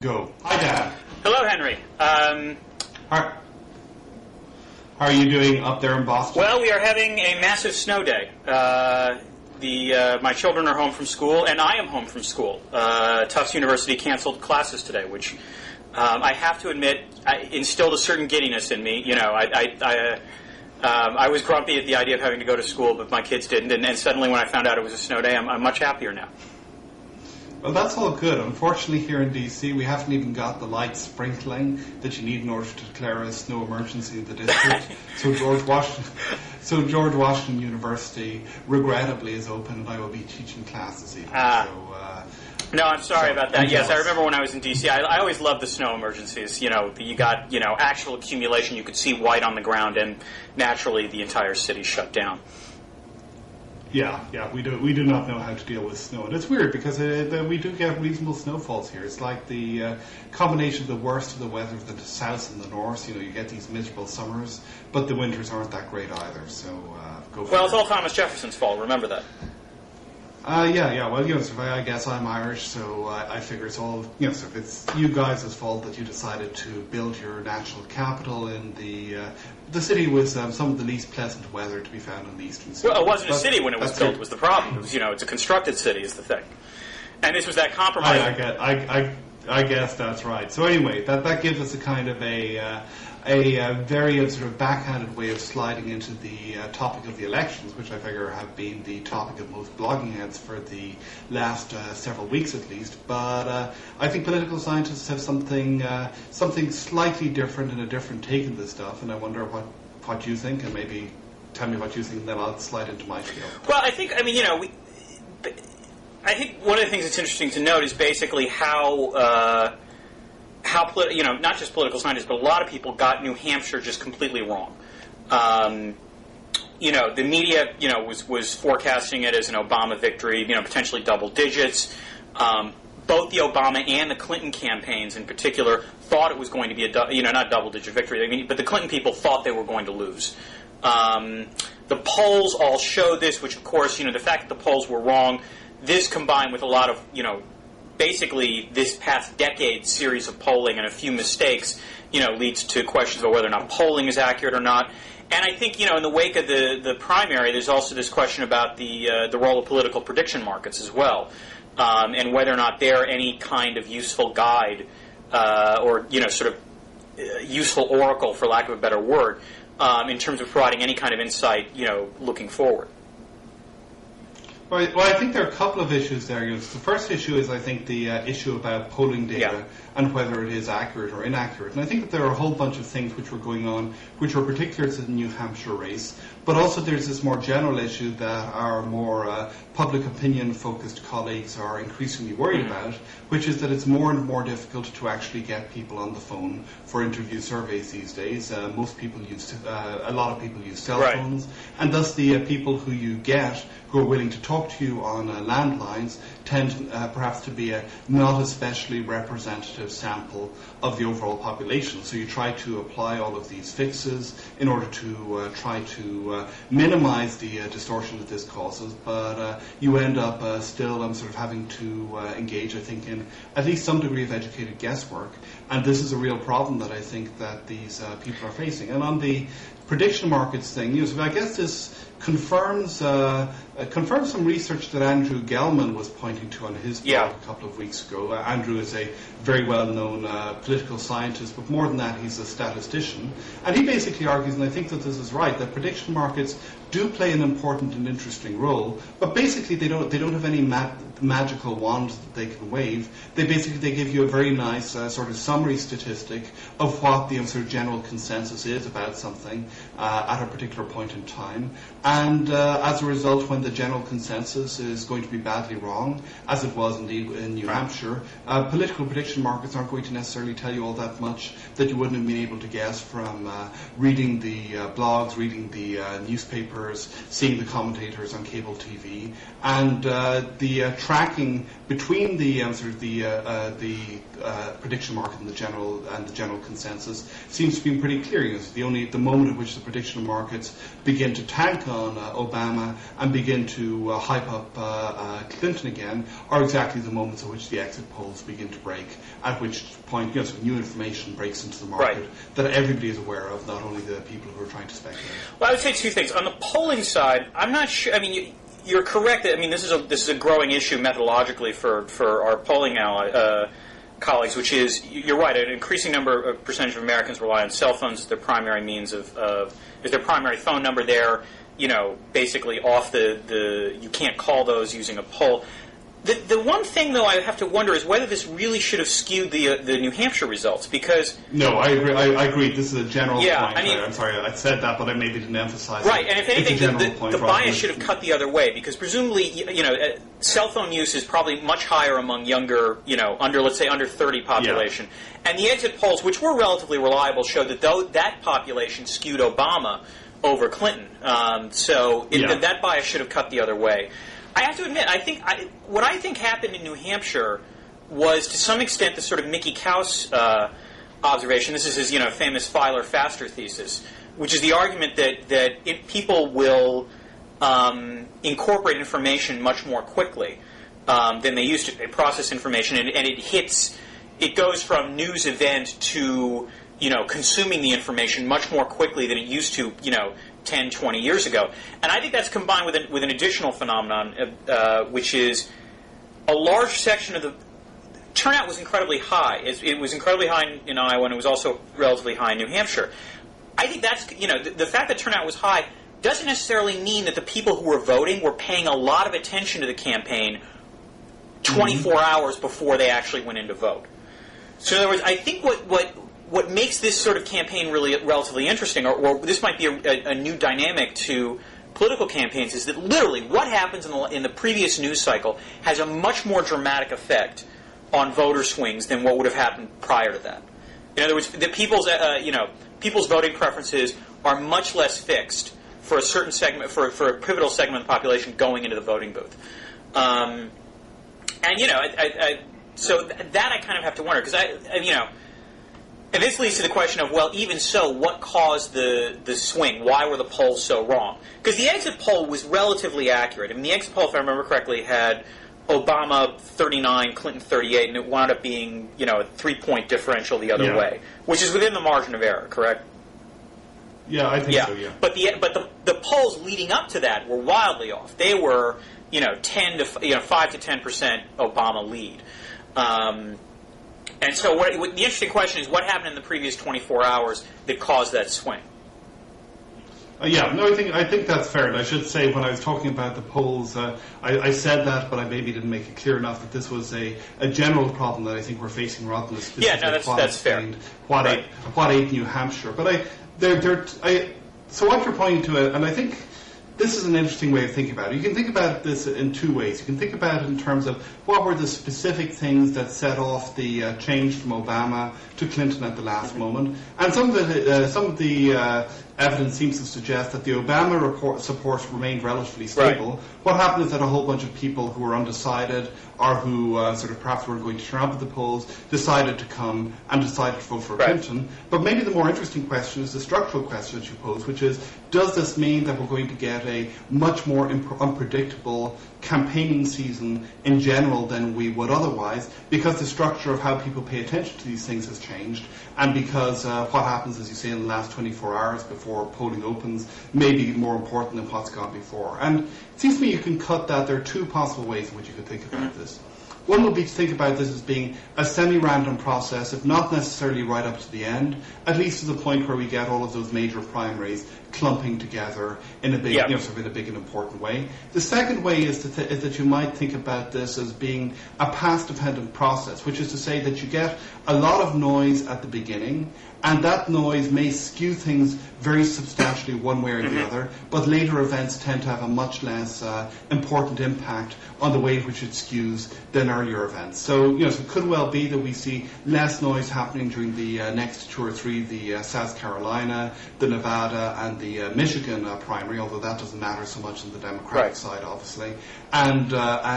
Go. Hi, Dan. Hello, Henry. How are you doing up there in Boston? Well, we are having a massive snow day. My children are home from school, and I am home from school. Tufts University canceled classes today, which I have to admit instilled a certain giddiness in me. You know, I was grumpy at the idea of having to go to school, but my kids didn't. And suddenly, when I found out it was a snow day, I'm much happier now. Well, that's all good. Unfortunately, here in DC, we haven't even got the light sprinkling that you need in order to declare a snow emergency in the district. So George Washington University, regrettably, is open, and I will be teaching class this evening. No, I'm sorry about that. Yes, I remember when I was in D.C. I always loved the snow emergencies. You know, you got actual accumulation. You could see white on the ground, and naturally, the entire city shut down. Yeah, we do not know how to deal with snow, and it's weird because we do get reasonable snowfalls here. It's like the combination of the worst of the weather of the south and the north. You get these miserable summers, but the winters aren't that great either. So go for it. Well, it's all Thomas Jefferson's fault. Remember that. Yeah. Well, so I guess I'm Irish, so I figure it's all, so if it's you guys' fault that you decided to build your national capital in the city with some of the least pleasant weather to be found in the eastern seaboard. Well, it wasn't a city when it was built. Was the problem? It was, it's a constructed city is the thing, and this was that compromise. I guess that's right. So anyway, that gives us a kind of a very sort of backhanded way of sliding into the topic of the elections, which I figure have been the topic of most blogging heads for the last several weeks at least. But I think political scientists have something slightly different and a different take on this stuff, and I wonder what you think, and maybe tell me what you think, and then I'll slide into my field. Well, I think one of the things that's interesting to note is basically how not just political scientists, but a lot of people got New Hampshire just completely wrong. The media, was forecasting it as an Obama victory, potentially double digits. Both the Obama and the Clinton campaigns, in particular, thought it was going to be not double-digit victory. But the Clinton people thought they were going to lose. The polls all showed this, which, of course, the fact that the polls were wrong. This combined with a lot of, basically this past decade series of polling and a few mistakes, leads to questions about whether or not polling is accurate or not. And I think, in the wake of the primary, there's also this question about the role of political prediction markets as well, and whether or not they're any kind of useful guide or, sort of useful oracle, for lack of a better word, in terms of providing any kind of insight, looking forward. Well, I think there are a couple of issues there. The first issue is, I think, the issue about polling data and whether it is accurate or inaccurate. And I think that there are a whole bunch of things which were going on, which were particular to the New Hampshire race. But also there's this more general issue that our more public opinion-focused colleagues are increasingly worried about, which is that it's more and more difficult to actually get people on the phone for interview surveys these days. A lot of people use cell phones, and thus the people who you get who are willing to talk to you on landlines tend perhaps to be a not especially representative sample of the overall population. So you try to apply all of these fixes in order to try to minimize the distortion that this causes, but you end up still sort of having to engage, I think, in at least some degree of educated guesswork. And this is a real problem that I think that these people are facing. And on the prediction markets thing, so I guess this confirms some research that Andrew Gelman was pointing to on his blog a couple of weeks ago. Andrew is a very well-known political scientist, but more than that, he's a statistician. And he basically argues, and I think that this is right, that prediction markets do play an important and interesting role, but basically they don't have any magical wand that they can wave. They give you a very nice sort of summary statistic of what the sort of general consensus is about something at a particular point in time. And as a result, when the general consensus is going to be badly wrong, as it was indeed in New Hampshire, political prediction markets aren't going to necessarily tell you all that much that you wouldn't have been able to guess from reading the blogs, reading the newspapers, seeing the commentators on cable TV. And the tracking between the prediction market and the general consensus seems to be pretty clear. The moment at which the prediction markets begin to tank on Obama and begin to hype up Clinton again are exactly the moments at which the exit polls begin to break, at which point so new information breaks into the market that everybody is aware of, not only the people who are trying to speculate. Well, I would say two things. On the polling side, I'm not sure. I mean, you're correct. I mean, this is a growing issue methodologically for our polling colleagues, which is, you're right, an increasing percentage of Americans rely on cell phones as their primary means is their primary phone number. They're, basically off you can't call those using a poll. The one thing, though, I have to wonder is whether this really should have skewed the New Hampshire results, because... No, I agree. I agree. This is a general point. I mean, I'm sorry, I said that, but I maybe didn't emphasize it. Right, and if anything, the bias should have cut the other way, because presumably, cell phone use is probably much higher among younger, let's say, under 30 population. Yeah. And the exit polls, which were relatively reliable, showed that that population skewed Obama over Clinton. That bias should have cut the other way. I have to admit, what I think happened in New Hampshire was, to some extent, the sort of Mickey Kaus observation. This is his, famous Filer Faster thesis, which is the argument that people will incorporate information much more quickly than they used to. They process information, and it goes from news event to consuming the information much more quickly than it used to 10, 20 years ago. And I think that's combined with an additional phenomenon, which is a large section of the turnout was incredibly high. It was incredibly high in Iowa, and it was also relatively high in New Hampshire. I think that's, the fact that turnout was high doesn't necessarily mean that the people who were voting were paying a lot of attention to the campaign 24 hours before they actually went in to vote. So in other words, I think what makes this sort of campaign really relatively interesting, or this might be a new dynamic to political campaigns, is that literally what happens in the previous news cycle has a much more dramatic effect on voter swings than what would have happened prior to that. In other words, the people's voting preferences are much less fixed for a certain segment, for a pivotal segment of the population going into the voting booth. So that I kind of have to wonder, because and this leads to the question of, well, even so, what caused the swing? Why were the polls so wrong? Because the exit poll was relatively accurate. I mean, the exit poll, if I remember correctly, had Obama 39, Clinton 38, and it wound up being, a 3-point differential the other way, which is within the margin of error, correct? Yeah, I think so, yeah. But the polls leading up to that were wildly off. They were, 5 to 10% Obama lead. And so the interesting question is, what happened in the previous 24 hours that caused that swing? I think that's fair. And I should say, when I was talking about the polls, I said that, but I maybe didn't make it clear enough that this was a general problem that I think we're facing rather than a specific that's fair. What ate New Hampshire. But so what you're pointing to, and I think this is an interesting way of thinking about it. You can think about this in two ways. You can think about it in terms of what were the specific things that set off the change from Obama to Clinton at the last moment. And some of the evidence seems to suggest that the Obama support remained relatively stable. Right. What happened is that a whole bunch of people who were undecided or who perhaps weren't going to turn up at the polls decided to come and decided to vote for Clinton. But maybe the more interesting question is the structural question that you pose, which is, does this mean that we're going to get a much more unpredictable campaigning season in general than we would otherwise, because the structure of how people pay attention to these things has changed, and because what happens, as you say, in the last 24 hours before polling opens may be more important than what's gone before. And it seems to me you can cut that. There are two possible ways in which you could think about this. One would be to think about this as being a semi-random process, if not necessarily right up to the end, at least to the point where we get all of those major primaries clumping together in a big, in a big and important way. The second way is that you might think about this as being a path-dependent process, which is to say that you get a lot of noise at the beginning, and that noise may skew things very substantially one way or the other, but later events tend to have a much less important impact on the way in which it skews than earlier events. So, so it could well be that we see less noise happening during the next 2 or 3, the South Carolina, the Nevada, and the Michigan primary, although that doesn't matter so much on the Democratic side, obviously. And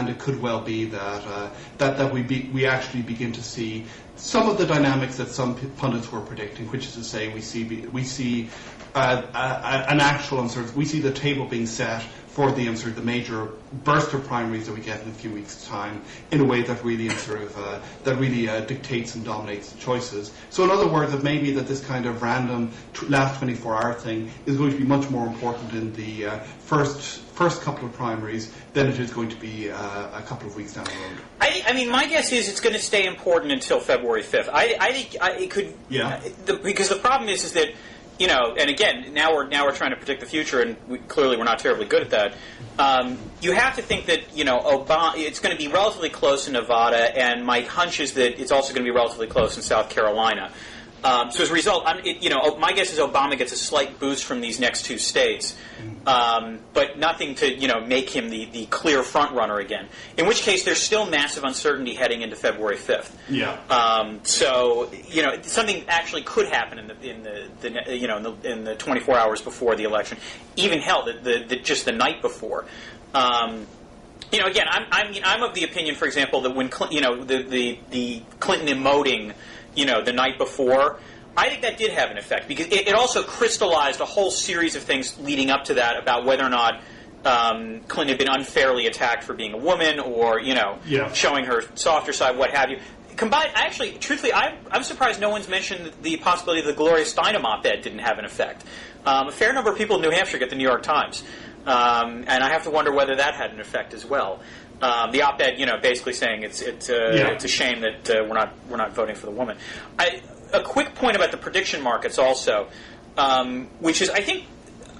it could well be that we actually begin to see some of the dynamics that some pundits were predicting, which is to say, we see an actual we see the table being set for the the major burst of primaries that we get in a few weeks' time, in a way that really dictates and dominates the choices. So, in other words, that maybe that this kind of random last 24-hour thing is going to be much more important in the first couple of primaries than it is going to be a couple of weeks down the road. I mean, my guess is it's going to stay important until February 5th. I think it could. Yeah. Because the problem is that, you know, and again, now we're trying to predict the future, and clearly we're not terribly good at that. You have to think that, you know, it's going to be relatively close in Nevada, and my hunch is that it's also going to be relatively close in South Carolina. So as a result, my guess is Obama gets a slight boost from these next two states, but nothing to, you know, make him the clear front runner again. In which case, there's still massive uncertainty heading into February 5th. Yeah. So, you know, something actually could happen in the 24 hours before the election. Even hell, just the night before. You know, again, I'm of the opinion, for example, that when the Clinton emoting, you know, the night before, I think that did have an effect, because it also crystallized a whole series of things leading up to that about whether or not Clinton had been unfairly attacked for being a woman, or, you know, showing her softer side, what have you. Combined, actually, truthfully, I'm surprised no one's mentioned the possibility that the Gloria Steinem op-ed didn't have an effect. A fair number of people in New Hampshire get the New York Times, and I have to wonder whether that had an effect as well. The op-ed, you know, basically saying it's a shame that we're not voting for the woman. A quick point about the prediction markets also, which is, I think,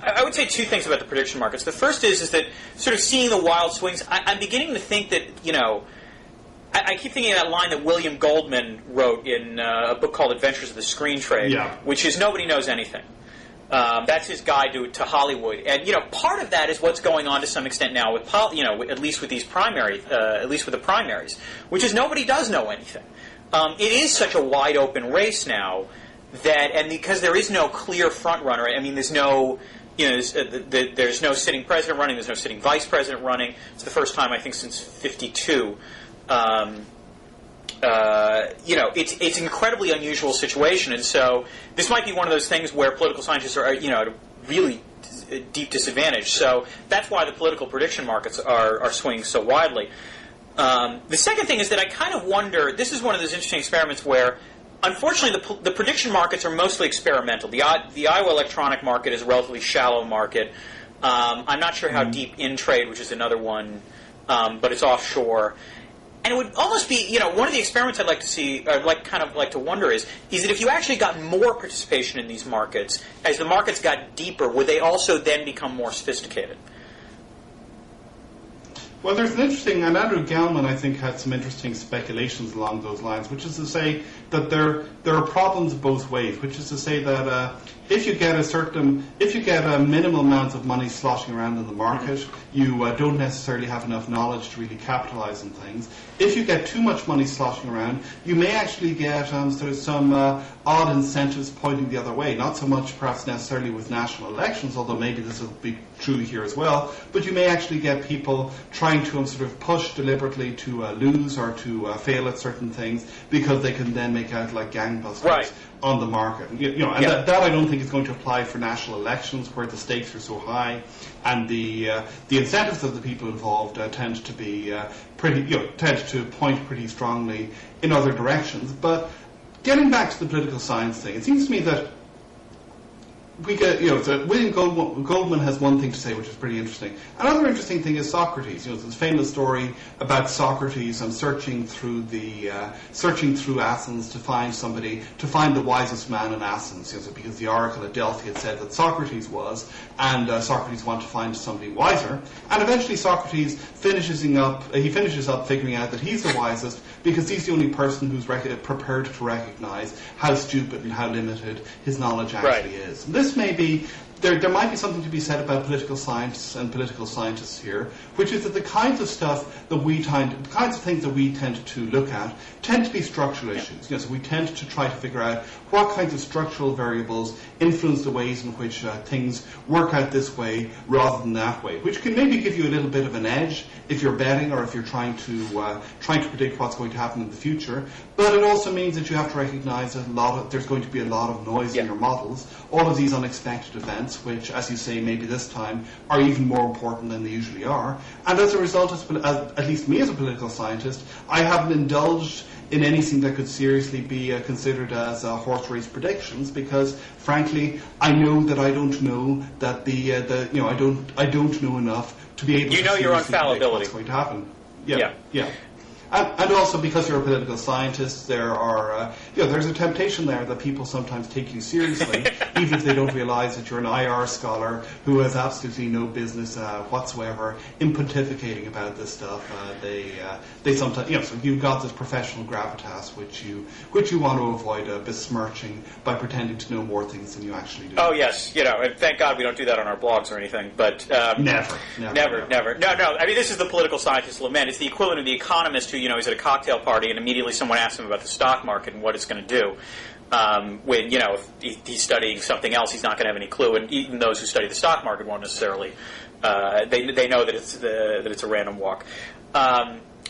I would say two things about the prediction markets. The first is that sort of seeing the wild swings. I'm beginning to think that, you know, I keep thinking of that line that William Goldman wrote in a book called Adventures of the Screen Trade, which is nobody knows anything. That's his guide to Hollywood, and, you know, part of that is what's going on to some extent now with at least with these at least with the primaries, which is nobody does know anything. It is such a wide open race now and because there is no clear front runner. I mean, there's no, you know, there's no sitting president running, there's no sitting vice president running. It's the first time, I think, since '52. You know, it's an incredibly unusual situation, and so this might be one of those things where political scientists are, you know, at a really deep disadvantage. So that's why the political prediction markets are swinging so widely. The second thing is that I kind of wonder, this is one of those interesting experiments where, unfortunately, the prediction markets are mostly experimental. The Iowa electronic market is a relatively shallow market. I'm not sure how deep InTrade, which is another one, but it's offshore. And it would almost be, you know, one of the experiments I'd like to see, or kind of like to wonder is that if you actually got more participation in these markets, as the markets got deeper, would they also then become more sophisticated? Well, there's an interesting, and Andrew Gelman, I think, had some interesting speculations along those lines, which is to say that there are problems both ways, which is to say that if you get a minimal amount of money sloshing around in the market, you don't necessarily have enough knowledge to really capitalize on things. If you get too much money sloshing around, you may actually get some odd incentives pointing the other way. Not so much perhaps necessarily with national elections, although maybe this will be true here as well, but you may actually get people trying to sort of push deliberately to lose or to fail at certain things, because they can then make out like gangbusters on the market. You know, and that I don't think is going to apply for national elections, where the stakes are so high, and the incentives of the people involved tend to be tend to point pretty strongly in other directions. But getting back to the political science thing, it seems to me that we get, so William Goldman has one thing to say which is pretty interesting. Another interesting thing is Socrates. There's this famous story about Socrates and searching through Athens to find the wisest man in Athens. Because the oracle at Delphi had said that Socrates was, and Socrates wanted to find somebody wiser. And eventually Socrates finishes up figuring out that he's the wisest, because he's the only person who's prepared to recognize how stupid and how limited his knowledge actually is. And this may be there might be something to be said about political science and political scientists here, which is that the kinds of stuff that the kinds of things that we tend to look at tend to be structural issues. So we tend to try to figure out what kinds of structural variables influence the ways in which things work out this way rather than that way, which can maybe give you a little bit of an edge if you're betting or if you're trying to predict what's going to happen in the future. But it also means that you have to recognise that there's going to be a lot of noise in your models, all of these unexpected events, which, as you say, maybe this time are even more important than they usually are. And as a result, at least me as a political scientist, I haven't indulged in anything that could seriously be considered as horse race predictions, because frankly, I know that I don't know that I don't know enough to be able to your seriously predict what's going to happen. Yeah. And also because you're a political scientist, there's a temptation there that people sometimes take you seriously, even if they don't realise that you're an IR scholar who has absolutely no business whatsoever in pontificating about this stuff. They sometimes, so you've got this professional gravitas which you want to avoid besmirching by pretending to know more things than you actually do. Oh yes, and thank God we don't do that on our blogs or anything. But never. No. I mean, this is the political scientist's lament. It's the equivalent of the economist who he's at a cocktail party and immediately someone asks him about the stock market and what it's going to do. When if he's studying something else, he's not going to have any clue. And even those who study the stock market won't necessarily. They know that it's a random walk.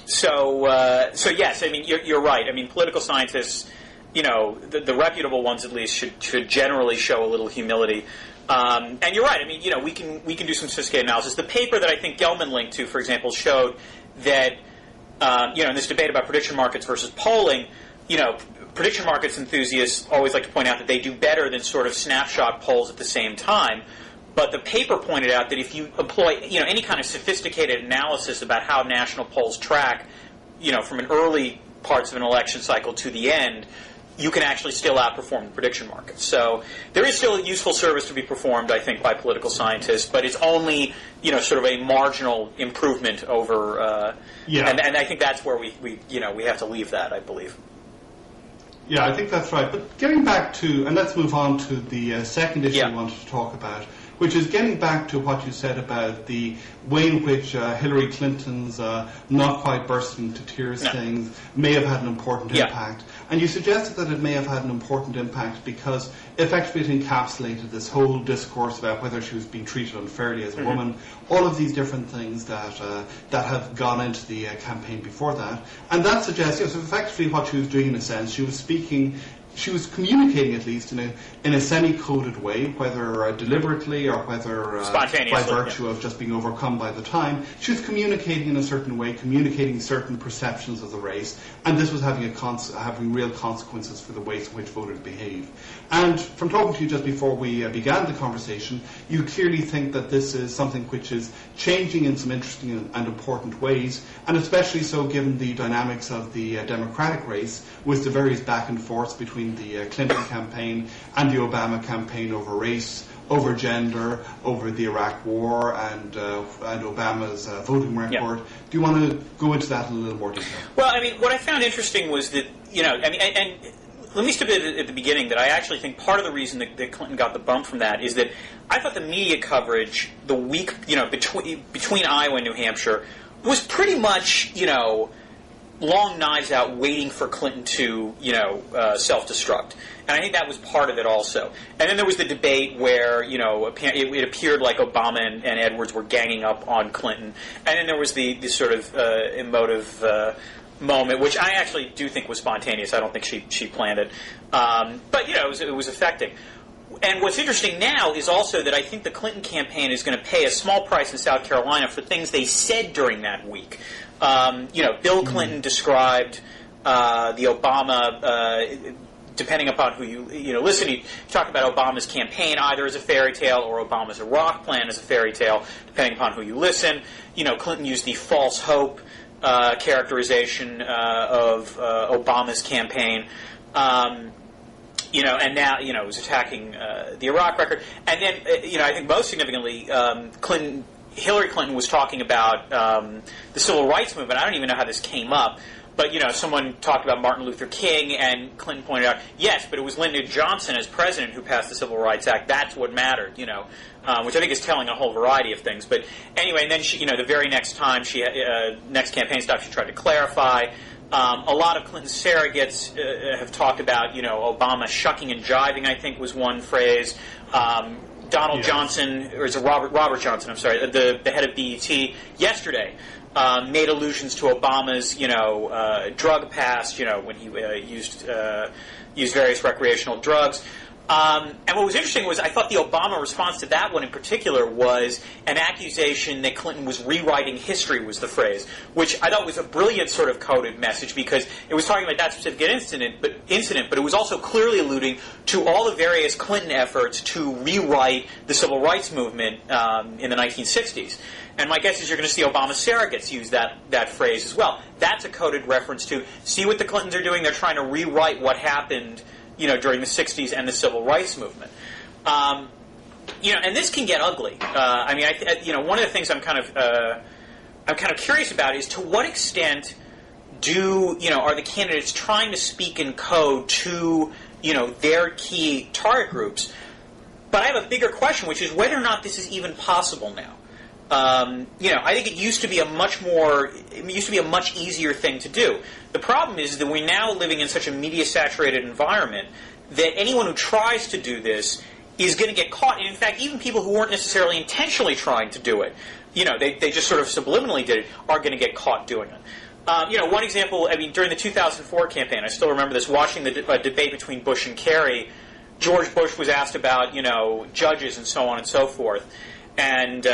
So yes, I mean you're right. I mean political scientists, the reputable ones at least should generally show a little humility. And you're right. I mean we can do some sophisticated analysis. The paper that I think Gelman linked to, for example, showed that. In this debate about prediction markets versus polling, prediction markets enthusiasts always like to point out that they do better than sort of snapshot polls at the same time. But the paper pointed out that if you employ, any kind of sophisticated analysis about how national polls track, from an early parts of an election cycle to the end, you can actually still outperform the prediction market. So there is still a useful service to be performed, I think, by political scientists, but it's only, sort of a marginal improvement over. And I think that's where we have to leave that, I believe. Yeah, I think that's right. But getting back to, and let's move on to the second issue I wanted to talk about, which is getting back to what you said about the way in which Hillary Clinton's not quite bursting into tears things may have had an important impact. And you suggested that it may have had an important impact because effectively it encapsulated this whole discourse about whether she was being treated unfairly as a woman, all of these different things that have gone into the campaign before that. And that suggests, so effectively what she was doing in a sense, she was communicating at least in a semi-coded way, whether deliberately or whether by virtue of just being overcome by the time. She was communicating in a certain way, communicating certain perceptions of the race, and this was having real consequences for the ways in which voters behave. And from talking to you just before we began the conversation, you clearly think that this is something which is changing in some interesting and important ways, and especially so given the dynamics of the Democratic race with the various back and forths between the Clinton campaign and the Obama campaign over race, over gender, over the Iraq War, and Obama's voting record. Do you want to go into that in a little more detail? Well, I mean, what I found interesting was that, and let me step in at the beginning that I actually think part of the reason that Clinton got the bump from that is that I thought the media coverage the week, between Iowa and New Hampshire was pretty much, long knives out waiting for Clinton to, self-destruct. And I think that was part of it also. And then there was the debate where, it appeared like Obama and Edwards were ganging up on Clinton. And then there was the sort of emotive moment, which I actually do think was spontaneous. I don't think she planned it. But, it was affecting. And what's interesting now is also that I think the Clinton campaign is going to pay a small price in South Carolina for things they said during that week. Bill Clinton described the Obama, depending upon who you listen, he talked about Obama's campaign either as a fairy tale or Obama's Iraq plan as a fairy tale, depending upon who you listen. Clinton used the false hope characterization of Obama's campaign. And now, it was attacking the Iraq record. And then, I think most significantly, Hillary Clinton was talking about the civil rights movement. I don't even know how this came up, But, someone talked about Martin Luther King, and Clinton pointed out, yes, but it was Lyndon Johnson as president who passed the Civil Rights Act. That's what mattered, which I think is telling a whole variety of things. But anyway, and then she, the very next time, next campaign stop, she tried to clarify. A lot of Clinton's surrogates have talked about, Obama shucking and jiving, I think was one phrase. Donald Johnson, or is it Robert Johnson, I'm sorry, the head of BET, yesterday made allusions to Obama's, drug past, when he used various recreational drugs. And what was interesting was I thought the Obama response to that one in particular was an accusation that Clinton was rewriting history, was the phrase, which I thought was a brilliant sort of coded message because it was talking about that specific incident, but it was also clearly alluding to all the various Clinton efforts to rewrite the civil rights movement in the 1960s. And my guess is you're going to see Obama surrogates use that phrase as well. That's a coded reference to, see what the Clintons are doing? They're trying to rewrite what happened during the 60s and the civil rights movement. And this can get ugly. One of the things I'm kind of curious about is to what extent are the candidates trying to speak in code to, their key target groups? But I have a bigger question, which is whether or not this is even possible now. I think it used to be a much easier thing to do. The problem is that we're now living in such a media-saturated environment that anyone who tries to do this is going to get caught. And in fact, even people who weren't necessarily intentionally trying to do it, they just sort of subliminally did it, are going to get caught doing it. One example, during the 2004 campaign, I still remember this, watching the debate between Bush and Kerry, George Bush was asked about, judges and so on and so forth. And,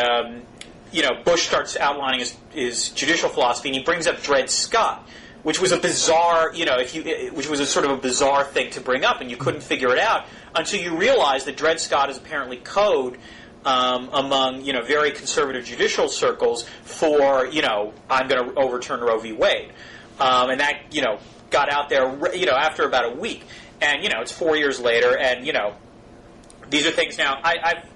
Bush starts outlining his judicial philosophy, and he brings up Dred Scott, which was a bizarre, which was a sort of a bizarre thing to bring up, and you couldn't figure it out until you realize that Dred Scott is apparently code among, very conservative judicial circles for, I'm going to overturn Roe v. Wade. And that, got out there, after about a week. And, it's 4 years later, and, these are things now.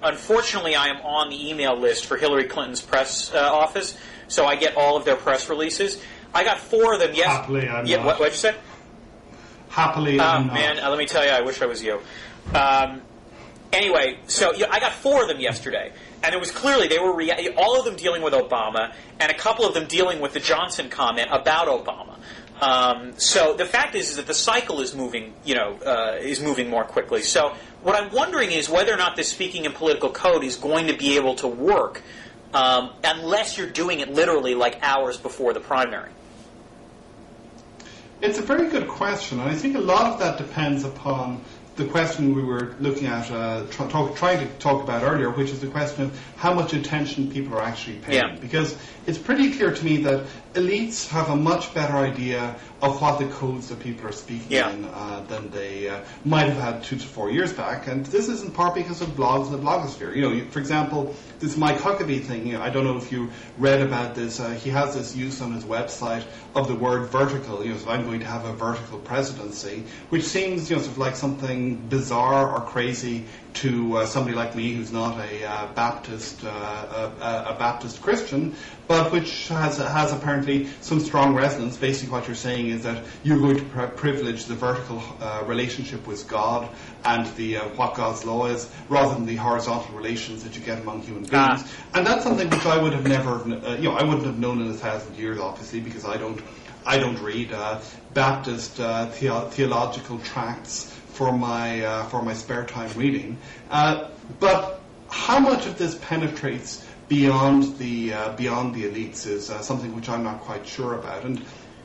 Unfortunately, I am on the email list for Hillary Clinton's press office, so I get all of their press releases. I got 4 of them yesterday. Happily, I'm not. What'd you say? Happily, I'm not. Man, let me tell you, I wish I was you. Anyway, so I got 4 of them yesterday, and it was clearly they were all of them dealing with Obama, and a couple of them dealing with the Johnson comment about Obama. So the fact is that the cycle is moving, is moving more quickly. So what I'm wondering is whether or not this speaking in political code is going to be able to work unless you're doing it literally like hours before the primary. It's a very good question, and I think a lot of that depends upon the question we were looking at, trying to talk about earlier, which is the question of how much attention people are actually paying. Yeah. Because it's pretty clear to me that elites have a much better idea of what the codes that people are speaking in than they might have had 2 to 4 years back. And this is in part because of blogs and the blogosphere. For example, this Mike Huckabee thing, I don't know if you read about this. He has this use on his website of the word vertical. So I'm going to have a vertical presidency, which seems sort of like something bizarre or crazy to somebody like me who's not a Baptist Christian, but which has apparently some strong resonance. Basically what you're saying is that you're going to privilege the vertical relationship with God and the what God's law is, rather than the horizontal relations that you get among human beings. And that's something which I would have never, I wouldn't have known in 1,000 years, obviously, because I don't read Baptist theological tracts for my spare time reading. But how much of this penetrates beyond the elites is something which I'm not quite sure about. And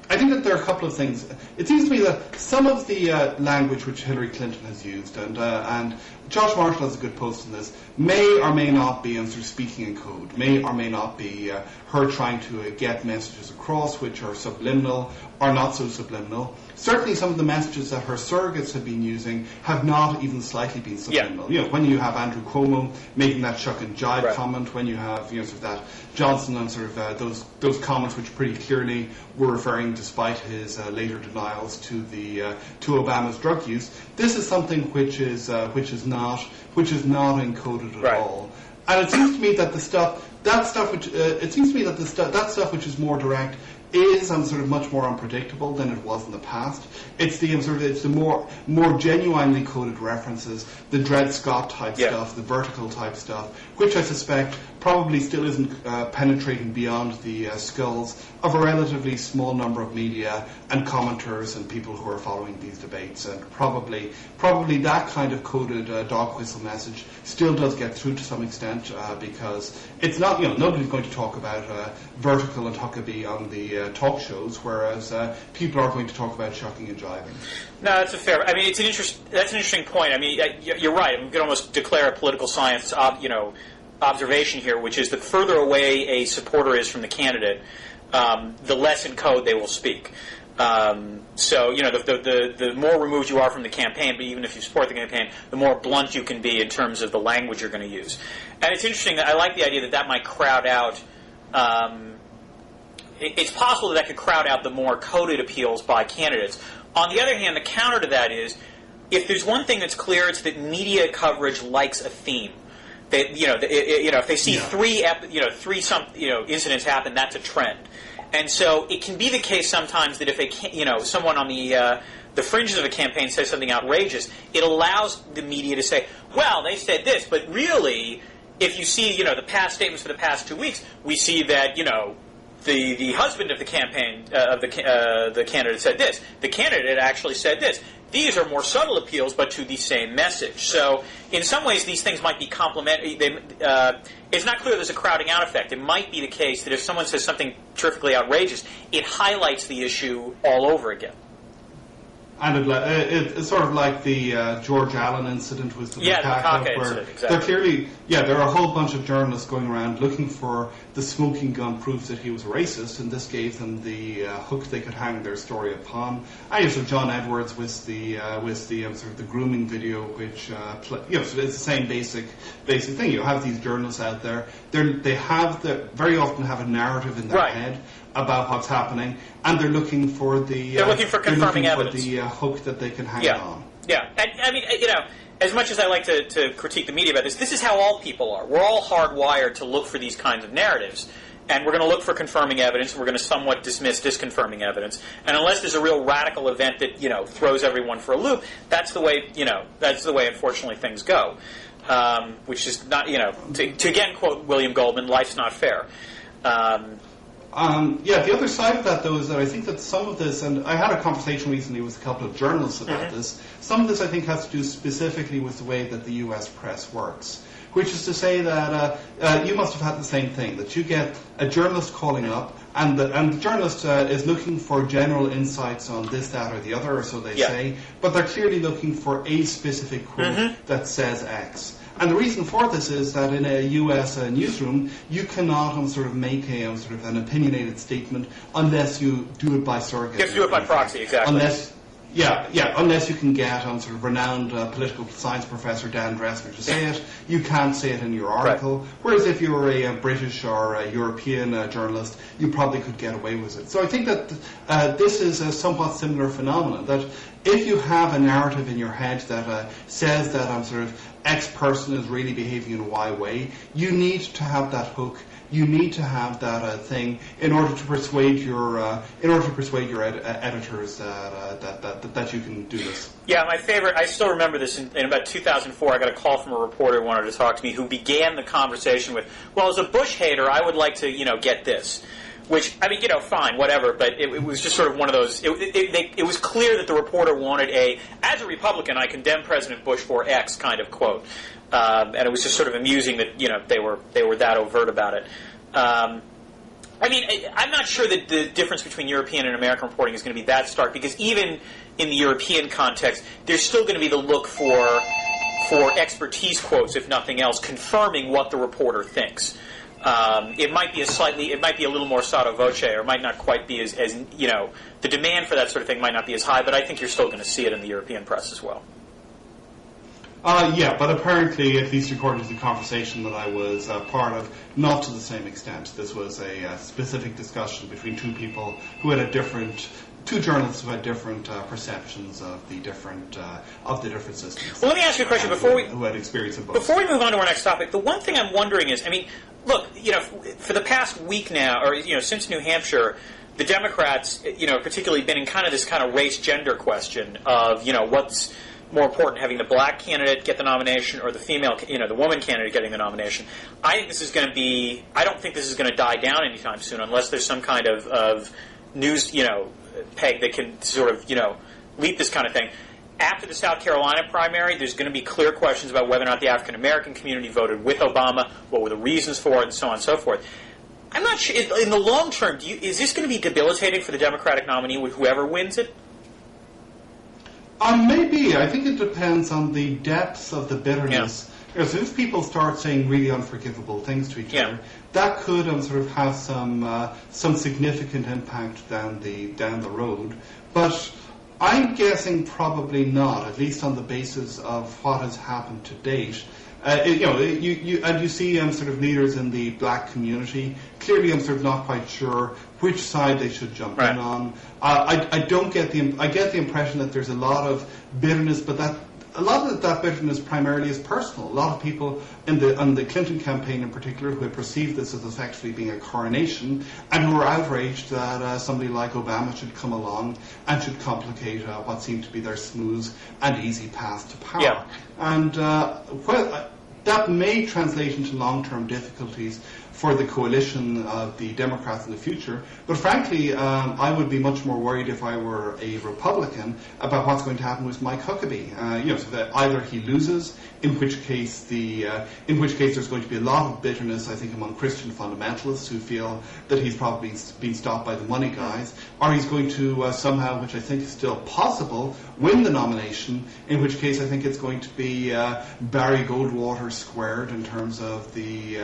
I think that there are a couple of things. It seems to me that some of the language which Hillary Clinton has used, and Josh Marshall has a good post on this, may or may not be sort of speaking in code, may or may not be her trying to get messages across which are subliminal or not so subliminal. Certainly some of the messages that her surrogates have been using have not even slightly been subliminal. Yeah. When you have Andrew Cuomo making that shuck and jive comment, when you have sort of that Johnson and sort of those comments which pretty clearly were referring, despite his later denials, to Obama's drug use. This is something which is not encoded at all. And it seems to me that that stuff which is more direct is sort of much more unpredictable than it was in the past. It's the more genuinely coded references, the Dred Scott type stuff, the vertical type stuff, which I suspect probably still isn't penetrating beyond the skulls of a relatively small number of media and commenters and people who are following these debates. And probably that kind of coded dog whistle message still does get through to some extent because it's not, nobody's going to talk about vertical and Huckabee on the talk shows, whereas people are going to talk about shucking and jiving. No, that's a fair. I mean, that's an interesting point. I mean, you're right. We could almost declare a political science, observation here, which is the further away a supporter is from the candidate, the less in code they will speak. So, the more removed you are from the campaign, but even if you support the campaign, the more blunt you can be in terms of the language you're going to use. And it's interesting that I like the idea that might crowd out. It's possible that could crowd out the more coded appeals by candidates. On the other hand, the counter to that is, if there's one thing that's clear, it's that media coverage likes a theme. They, if they see three incidents happen, that's a trend. And so it can be the case sometimes that if someone on the fringes of a campaign says something outrageous, it allows the media to say, well, they said this, but really, if you see, the past statements for the past 2 weeks, we see that, the husband of the campaign the candidate said this. The candidate actually said this. These are more subtle appeals, but to the same message. So, in some ways, these things might be complementary. It's not clear there's a crowding out effect. It might be the case that if someone says something terrifically outrageous, it highlights the issue all over again. And it's sort of like the George Allen incident with the macaque, where incident, exactly. They're clearly, there are a whole bunch of journalists going around looking for the smoking gun proof that he was racist, and this gave them the hook they could hang their story upon. And you have John Edwards with the sort of the grooming video, which so it's the same basic thing. You have these journalists out there. They very often have a narrative in their head about what's happening, and they're looking for confirming evidence. The hook that they can hang on. Yeah, I mean, as much as I like to critique the media about this is how all people are. We're all hardwired to look for these kinds of narratives, and we're going to look for confirming evidence, and we're going to somewhat dismiss disconfirming evidence. And unless there's a real radical event that throws everyone for a loop, that's the way unfortunately things go. Which is not to again quote William Goldman, life's not fair. The other side of that, though, is that I think that some of this, and I had a conversation recently with a couple of journalists about this, some of this I think has to do specifically with the way that the US press works, which is to say that you must have had the same thing, that you get a journalist calling up, and the journalist is looking for general insights on this, that, or the other, or so they say, but they're clearly looking for a specific quote that says X. And the reason for this is that in a US newsroom, you cannot make a sort of an opinionated statement unless you do it by surrogate. You have to do it by proxy, exactly. Unless you can get sort of renowned political science professor Dan Drezner to say it, you can't say it in your article. Right. Whereas if you were a British or a European journalist, you probably could get away with it. So I think that this is a somewhat similar phenomenon, that if you have a narrative in your head that says that X person is really behaving in a Y way, you need to have that hook. You need to have that thing in order to persuade your editors that you can do this. Yeah, my favorite. I still remember this in about 2004. I got a call from a reporter who wanted to talk to me, who began the conversation with, "Well, as a Bush hater, I would like to, get this." Which, I mean, fine, whatever, but it was just sort of one of those. It was clear that the reporter wanted as a Republican, I condemn President Bush for X kind of quote, and it was just sort of amusing that they were that overt about it. I mean, I'm not sure that the difference between European and American reporting is going to be that stark, because even in the European context, there's still going to be the look for expertise quotes, if nothing else, confirming what the reporter thinks. It might be a little more sotto voce, or might not quite be as the demand for that sort of thing might not be as high, but I think you're still going to see it in the European press as well. But apparently, at least according to the conversation that I was part of, not to the same extent. This was a specific discussion between two people who had two journalists who had different perceptions of the different systems. Well, let me ask you a question who had experience in both. Before we move on to our next topic, the one thing I'm wondering is, I mean, look, for the past week now, or since New Hampshire, the Democrats, particularly been in kind of this kind of race-gender question of, what's more important, having the black candidate get the nomination or the female, the woman candidate getting the nomination. I think this is going to be, I don't think this is going to die down anytime soon unless there's some kind of news, peg that can sort of, leap this kind of thing. After the South Carolina primary, there's going to be clear questions about whether or not the African-American community voted with Obama, what were the reasons for it, and so on and so forth. I'm not sure, in the long term, is this going to be debilitating for the Democratic nominee with whoever wins it? Maybe. I think it depends on the depths of the bitterness. Yeah. So if people start saying really unforgivable things to each other, that could sort of have some significant impact down the road. But I'm guessing probably not, at least on the basis of what has happened to date. You see sort of leaders in the black community. Clearly, I'm sort of not quite sure which side they should jump in on. I get the impression that there's a lot of bitterness, but a lot of that bitterness primarily is personal. A lot of people on the Clinton campaign in particular who had perceived this as effectively being a coronation and who were outraged that somebody like Obama should come along and should complicate what seemed to be their smooth and easy path to power. Yeah. And that may translate into long-term difficulties for the coalition of the Democrats in the future. But frankly, I would be much more worried if I were a Republican about what's going to happen with Mike Huckabee. So that either he loses, in which case there's going to be a lot of bitterness, I think, among Christian fundamentalists who feel that he's probably been stopped by the money guys, or he's going to somehow, which I think is still possible, win the nomination, in which case I think it's going to be Barry Goldwater squared in terms of the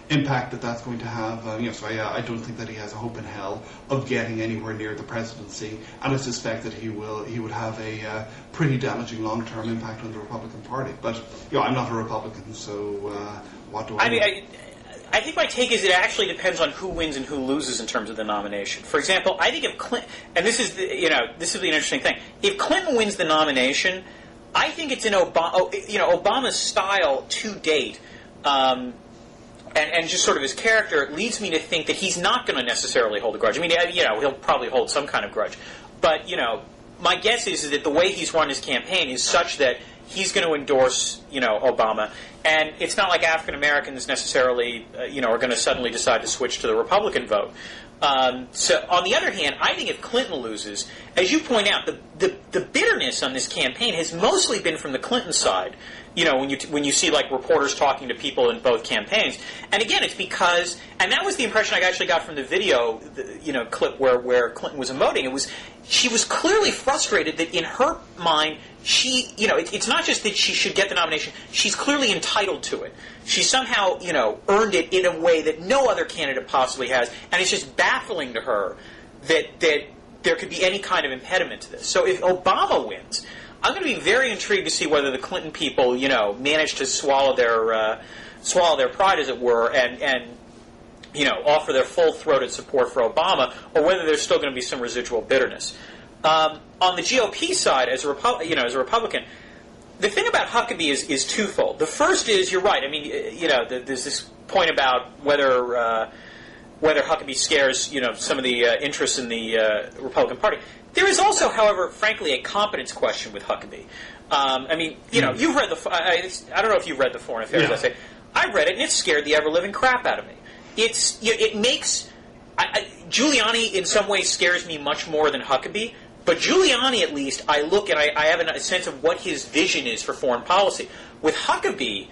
impact that's going to have. So I don't think that he has a hope in hell of getting anywhere near the presidency, and I suspect that he would have a pretty damaging long-term impact on the Republican Party. But I'm not a Republican, so what do I know? I think my take is it actually depends on who wins and who loses in terms of the nomination. For example, I think if Clinton, and this is the interesting thing, if Clinton wins the nomination, I think it's in Obama's style to date, and just sort of his character leads me to think that he's not going to necessarily hold a grudge. I mean, he'll probably hold some kind of grudge, but my guess is that the way he's run his campaign is such that he's going to endorse, Obama, and it's not like African Americans necessarily, are going to suddenly decide to switch to the Republican vote. So, on the other hand, I think if Clinton loses, as you point out, the bitterness on this campaign has mostly been from the Clinton side. When you see like reporters talking to people in both campaigns, and again, it's because, and that was the impression I actually got from the video, clip where Clinton was emoting. It was she was clearly frustrated that in her mind she, it's not just that she should get the nomination; she's clearly entitled to it. She somehow, earned it in a way that no other candidate possibly has, and it's just baffling to her that there could be any kind of impediment to this. So if Obama wins, I'm going to be very intrigued to see whether the Clinton people, manage to swallow their pride, as it were, and offer their full-throated support for Obama, or whether there's still going to be some residual bitterness. On the GOP side, as a Republican, the thing about Huckabee is twofold. The first is, you're right. I mean, there's this point about whether Huckabee scares, some of the interests in the Republican Party. There is also, however, frankly, a competence question with Huckabee. You've read I don't know if you've read the Foreign Affairs essay. I read it, and it scared the ever-living crap out of me. It makes Giuliani in some ways scares me much more than Huckabee. But Giuliani, at least, I look and I have a sense of what his vision is for foreign policy. With Huckabee,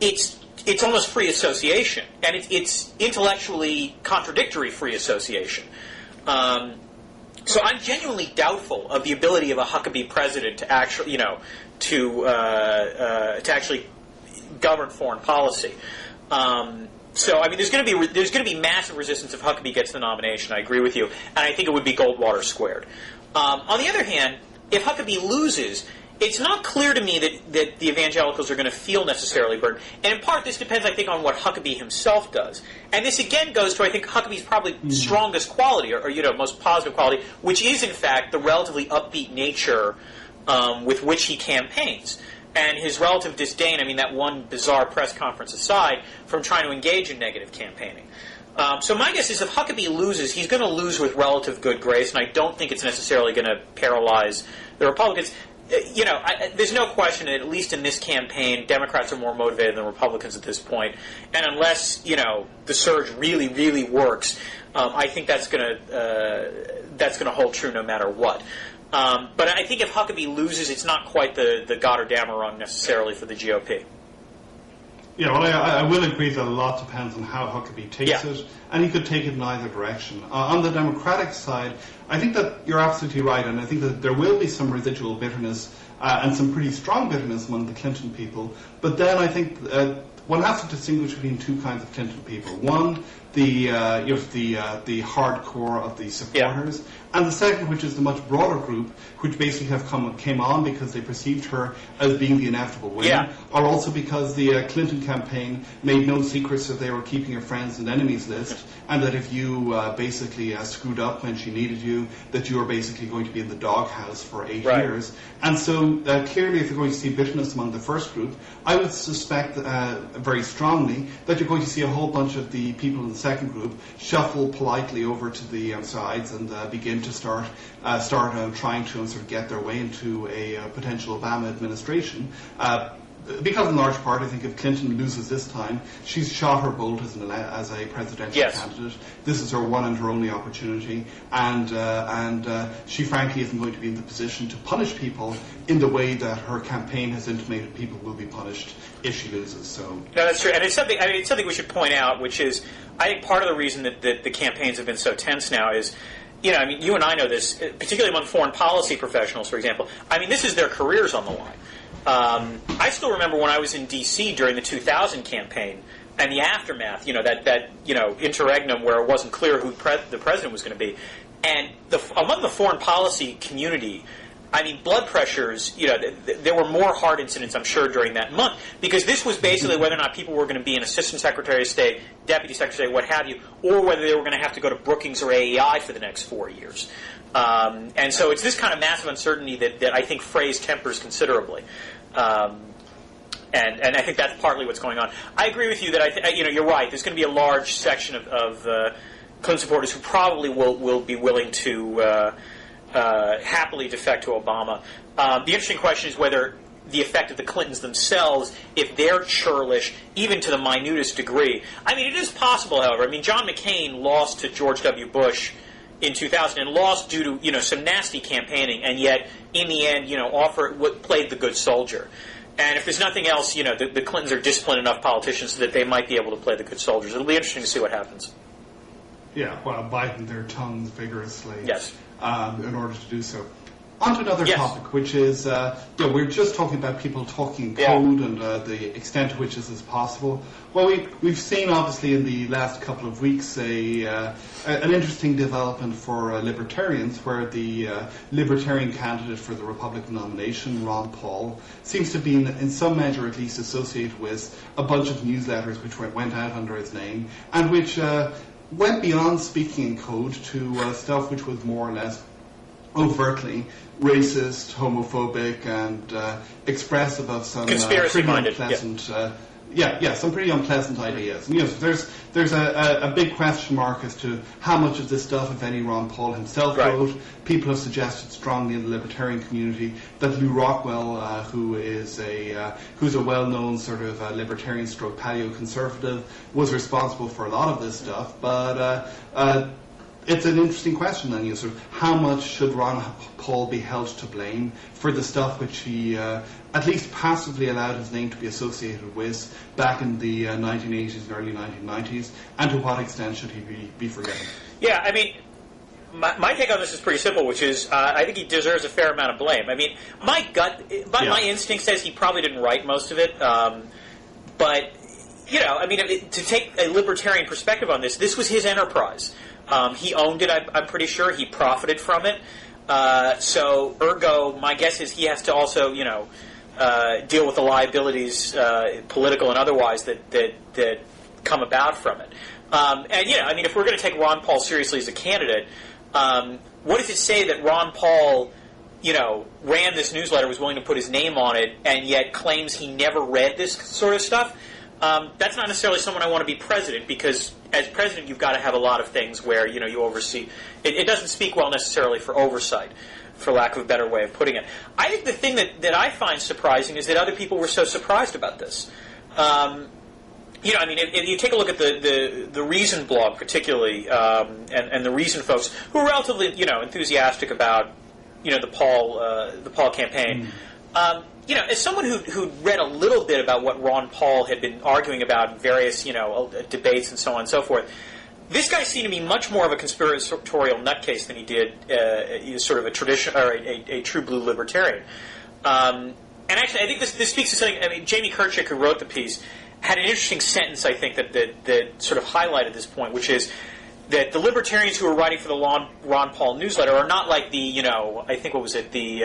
it's almost free association, and it's intellectually contradictory free association. So I'm genuinely doubtful of the ability of a Huckabee president to actually, to actually govern foreign policy. So I mean, there's going to be massive resistance if Huckabee gets the nomination. I agree with you, and I think it would be Goldwater squared. On the other hand, if Huckabee loses, it's not clear to me that the evangelicals are going to feel necessarily burdened. And in part, this depends, I think, on what Huckabee himself does. And this again goes to, I think, Huckabee's probably strongest quality, or most positive quality, which is, in fact, the relatively upbeat nature with which he campaigns. And his relative disdain, I mean, that one bizarre press conference aside, from trying to engage in negative campaigning. So my guess is if Huckabee loses, he's going to lose with relative good grace, and I don't think it's necessarily going to paralyze the Republicans. There's no question that at least in this campaign, Democrats are more motivated than Republicans at this point. And unless, the surge really, really works, I think that's going to hold true no matter what. But I think if Huckabee loses, it's not quite the Goddardammer run necessarily for the GOP. Yeah, well, I will agree that a lot depends on how Huckabee takes it, and he could take it in either direction. On the Democratic side, I think that you're absolutely right, and I think that there will be some residual bitterness and some pretty strong bitterness among the Clinton people. But then I think one has to distinguish between two kinds of Clinton people. One, the hardcore of the supporters, and the second, which is the much broader group, which basically came on because they perceived her as being the inevitable winner, or also because the Clinton campaign made no secrets that they were keeping a friends and enemies list, and that if you basically screwed up when she needed you, that you were basically going to be in the doghouse for 8 years. And so clearly, if you're going to see bitterness among the first group, I would suspect very strongly that you're going to see a whole bunch of the people in the second group shuffle politely over to the sides and begin to start trying to sort of get their way into a potential Obama administration. Because in large part, I think if Clinton loses this time, she's shot her bolt as a presidential candidate. This is her one and her only opportunity, and she frankly isn't going to be in the position to punish people in the way that her campaign has intimated people will be punished if she loses. So no, that's true, and it's something we should point out, which is I think part of the reason that the campaigns have been so tense now is. You and I know this, particularly among foreign policy professionals, for example. This is their careers on the line. I still remember when I was in D.C. during the 2000 campaign and the aftermath, that interregnum where it wasn't clear who the president was going to be. And among the foreign policy community, blood pressures, there were more heart incidents, I'm sure, during that month, because this was basically whether or not people were going to be an assistant secretary of state, deputy secretary, what have you, or whether they were going to have to go to Brookings or AEI for the next 4 years. And so it's this kind of massive uncertainty that I think frays tempers considerably. And I think that's partly what's going on. I agree with you that you're right. There's going to be a large section of Clinton supporters who probably will be willing to happily defect to Obama. The interesting question is whether the effect of the Clintons themselves, if they're churlish, even to the minutest degree. It is possible, however. John McCain lost to George W. Bush in 2000 and lost due to some nasty campaigning, and yet in the end, played the good soldier. And if there's nothing else, the Clintons are disciplined enough politicians so that they might be able to play the good soldiers. It'll be interesting to see what happens. Yeah, while biting their tongues vigorously. Yes. In order to do so. On to another topic, which is, we're just talking about people talking code and the extent to which this is possible. Well, we've seen, obviously, in the last couple of weeks an interesting development for libertarians, where the libertarian candidate for the Republican nomination, Ron Paul, seems to be, in some measure at least, associated with a bunch of newsletters which went out under his name, and which went beyond speaking in code to stuff which was more or less overtly racist, homophobic, and expressive of some pretty unpleasant, some pretty unpleasant ideas. And, there's a big question mark as to how much of this stuff, if any, Ron Paul himself wrote. People have suggested strongly in the libertarian community that Lew Rockwell, who's a well-known sort of libertarian stroke paleo-conservative, was responsible for a lot of this stuff. But it's an interesting question then, sort of how much should Ron Paul be held to blame for the stuff which he at least passively allowed his name to be associated with back in the 1980s and early 1990s, and to what extent should he be forgiven? Yeah, my take on this is pretty simple, which is I think he deserves a fair amount of blame. My gut, my instinct says he probably didn't write most of it, but to take a libertarian perspective on this was his enterprise. He owned it, I'm pretty sure. He profited from it. So, ergo, my guess is he has to also, deal with the liabilities, political and otherwise, that come about from it. If we're going to take Ron Paul seriously as a candidate, what does it say that Ron Paul, ran this newsletter, was willing to put his name on it, and yet claims he never read this sort of stuff? that's not necessarily someone I want to be president, because as president you've got to have a lot of things where you oversee. It doesn't speak well necessarily for oversight, for lack of a better way of putting it. I think the thing that I find surprising is that other people were so surprised about this. If you take a look at the Reason blog particularly, and the Reason folks who are relatively enthusiastic about the Paul campaign. As someone who read a little bit about what Ron Paul had been arguing about in various debates and so on and so forth, this guy seemed to be much more of a conspiratorial nutcase than he did sort of a tradition or a true blue libertarian. And actually, I think this speaks to something. I mean, Jamie Kirchick, who wrote the piece, had an interesting sentence, I think, that sort of highlighted this point, which is that the libertarians who are writing for the Ron Paul newsletter are not like the, I think, what was it, the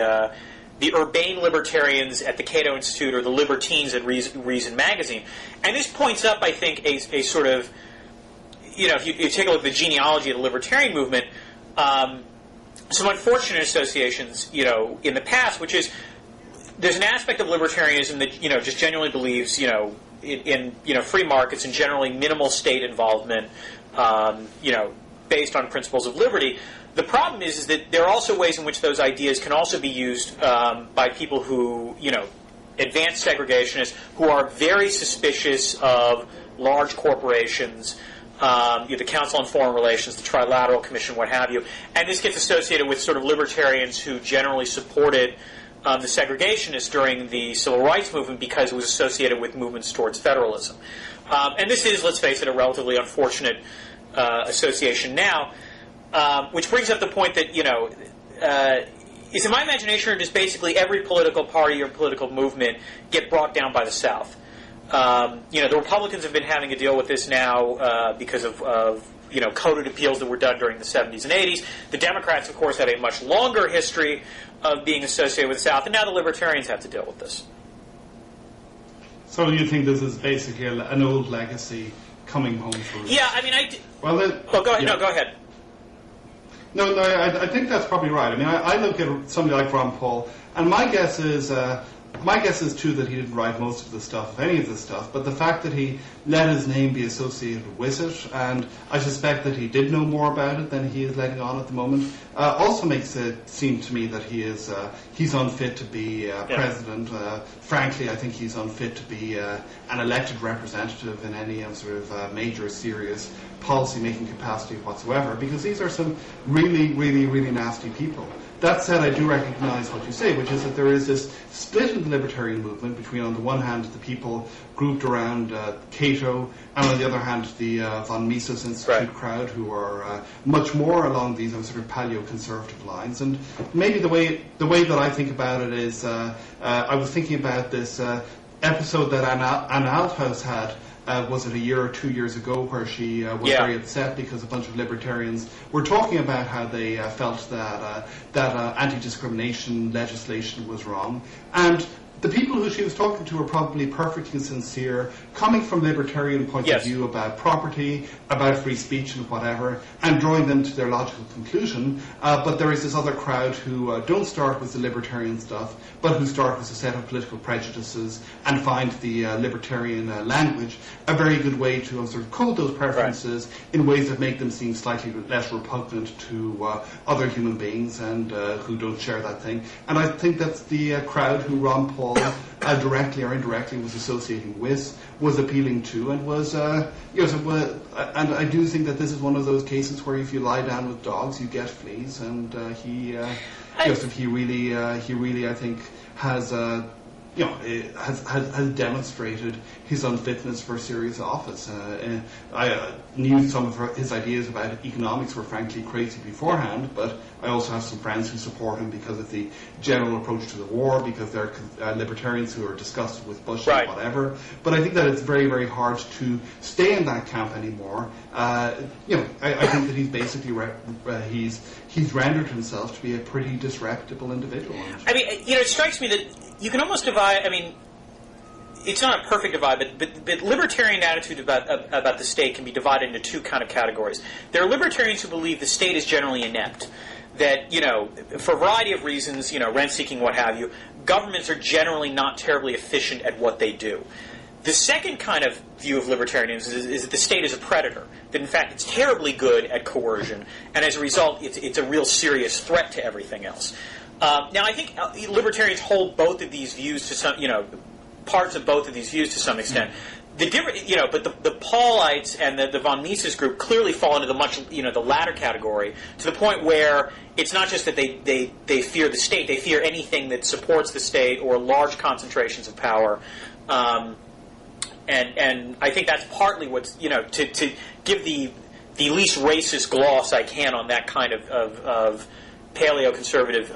urbane libertarians at the Cato Institute or the libertines at Reason magazine. And this points up, I think, a sort of, if you take a look at the genealogy of the libertarian movement, some unfortunate associations, in the past, which is there's an aspect of libertarianism that, just genuinely believes, in free markets and generally minimal state involvement, based on principles of liberty. The problem is that there are also ways in which those ideas can also be used by people who, advanced segregationists who are very suspicious of large corporations, the Council on Foreign Relations, the Trilateral Commission, what have you. And this gets associated with sort of libertarians who generally supported the segregationists during the Civil Rights Movement because it was associated with movements towards federalism. And this is, let's face it, a relatively unfortunate association now, which brings up the point that, is in my imagination, or does basically every political party or political movement get brought down by the South? The Republicans have been having to deal with this now because of coded appeals that were done during the 70s and 80s. The Democrats, of course, had a much longer history of being associated with the South, and now the Libertarians have to deal with this. So you think this is basically an old legacy coming home to roost? Yeah, I mean, Well, go ahead. Yeah. No, go ahead. No, I think that's probably right. I mean, I look at somebody like Ron Paul, and my guess is too that he didn't write most of the stuff, any of the stuff, but the fact that he let his name be associated with it, and I suspect that he did know more about it than he is letting on at the moment, also makes it seem to me that he's unfit to be president. Frankly, I think he's unfit to be an elected representative in any sort of major, serious policy-making capacity whatsoever, because these are some really, really, really nasty people. That said, I do recognize what you say, which is that there is this split in the libertarian movement between, on the one hand, the people grouped around Cato, and on the other hand, the von Mises Institute crowd, who are much more along these sort of paleo-conservative lines. And maybe the way that I think about it is, I was thinking about this episode that Anna Althaus had. Was it a year or 2 years ago, where she was very upset because a bunch of libertarians were talking about how they felt that anti-discrimination legislation was wrong. And the people who she was talking to were probably perfectly sincere, coming from libertarian point of view about property, about free speech and whatever, and drawing them to their logical conclusion. But there is this other crowd who don't start with the libertarian stuff, but who start with a set of political prejudices and find the libertarian language a very good way to sort of code those preferences in ways that make them seem slightly less repugnant to other human beings and who don't share that thing. And I think that's the crowd who Ron Paul directly or indirectly was associating with, was appealing to, and was and I do think that this is one of those cases where if you lie down with dogs, you get fleas, and he really I think has has demonstrated his unfitness for serious office. I knew some of his ideas about economics were frankly crazy beforehand, but I also have some friends who support him because of the general approach to the war, because they're libertarians who are disgusted with Bush and whatever. But I think that it's very, very hard to stay in that camp anymore. I think that he's basically he's rendered himself to be a pretty disreputable individual. I mean, it strikes me that you can almost divide. I mean, it's not a perfect divide, but libertarian attitude about the state can be divided into two kind of categories. There are libertarians who believe the state is generally inept, that, for a variety of reasons, rent-seeking, what have you, governments are generally not terribly efficient at what they do. The second kind of view of libertarianism is that the state is a predator, that in fact it's terribly good at coercion, and as a result it's a real serious threat to everything else. Now I think libertarians hold both of these views to some, parts of both of these views to some extent. The different, but the Paulites and the von Mises group clearly fall into the latter category, to the point where it's not just that they fear the state; they fear anything that supports the state or large concentrations of power. And I think that's partly what's, to give the least racist gloss I can on that kind of paleo-conservative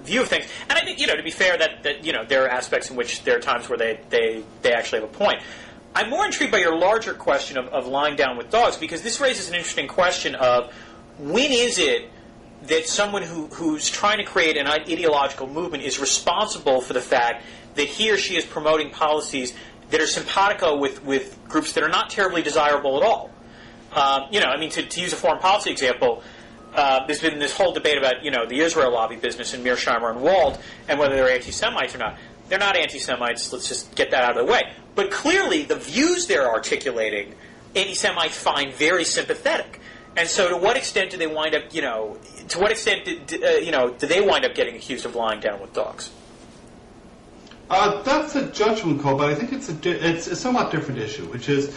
view of things. And I think, to be fair, that there are aspects in which there are times where they actually have a point. I'm more intrigued by your larger question of lying down with dogs, because this raises an interesting question of when is it that someone who's trying to create an ideological movement is responsible for the fact that he or she is promoting policies that are simpatico with groups that are not terribly desirable at all. To use a foreign policy example, there's been this whole debate about, the Israel lobby business in Mearsheimer and Wald and whether they're anti-Semites or not. They're not anti-Semites. Let's just get that out of the way. But clearly, the views they're articulating, anti-Semites find very sympathetic. And so, to what extent do they wind up, to what extent do they wind up getting accused of lying down with dogs? That's a judgment call, but I think it's a somewhat different issue, which is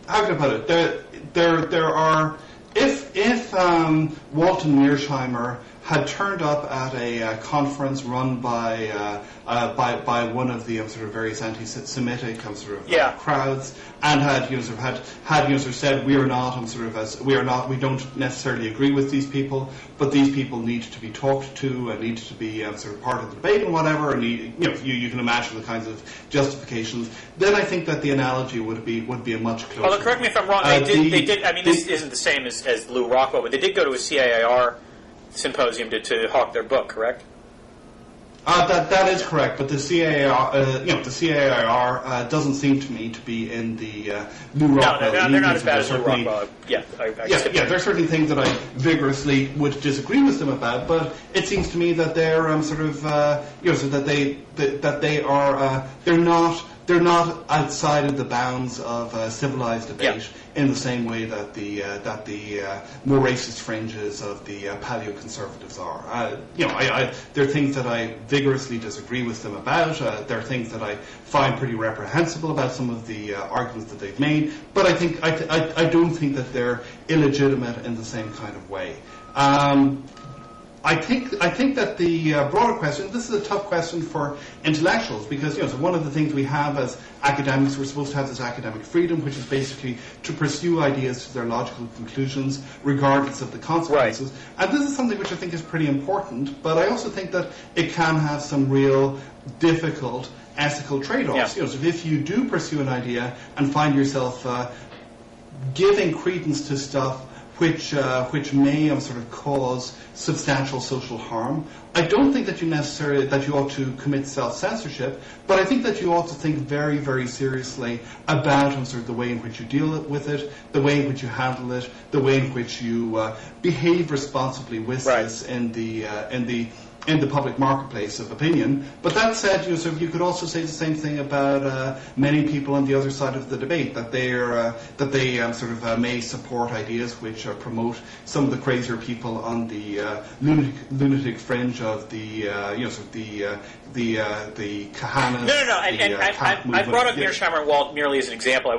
how can I put it? There are if Walton Mearsheimer had turned up at a conference run by one of the sort of various anti-Semitic crowds, and had said we don't necessarily agree with these people, but these people need to be talked to and need to be part of the debate and whatever, and you can imagine the kinds of justifications. Then I think that the analogy would be a much closer. Although correct me if I'm wrong, they did. I mean, this isn't the same as Lou Rockwell, but they did go to a CAIR symposium to hawk their book, correct? That is correct, but the CAIR doesn't seem to me to be in the Lou Rockwell. No, they're not as bad as Lou Rockwell. There are certainly things that I vigorously would disagree with them about, but it seems to me that they're they're not outside of the bounds of civilized debate in the same way that the more racist fringes of the paleo-conservatives are. There are things that I vigorously disagree with them about. There are things that I find pretty reprehensible about some of the arguments that they've made. But I don't think that they're illegitimate in the same kind of way. I think that the broader question, this is a tough question for intellectuals, because so one of the things we have as academics, we're supposed to have this academic freedom, which is basically to pursue ideas to their logical conclusions regardless of the consequences. Right. And this is something which I think is pretty important, but I also think that it can have some real difficult ethical trade-offs. So if you do pursue an idea and find yourself giving credence to stuff which may cause substantial social harm, I don't think that you ought to commit self-censorship, but I think that you ought to think very, very seriously about the way in which you deal with it, the way in which you handle it, the way in which you behave responsibly with this in the public marketplace of opinion. But that said, you could also say the same thing about many people on the other side of the debate, that they may support ideas which promote some of the crazier people on the lunatic fringe of the Kahanas. No. I brought up Mearsheimer and Wald merely as an example. I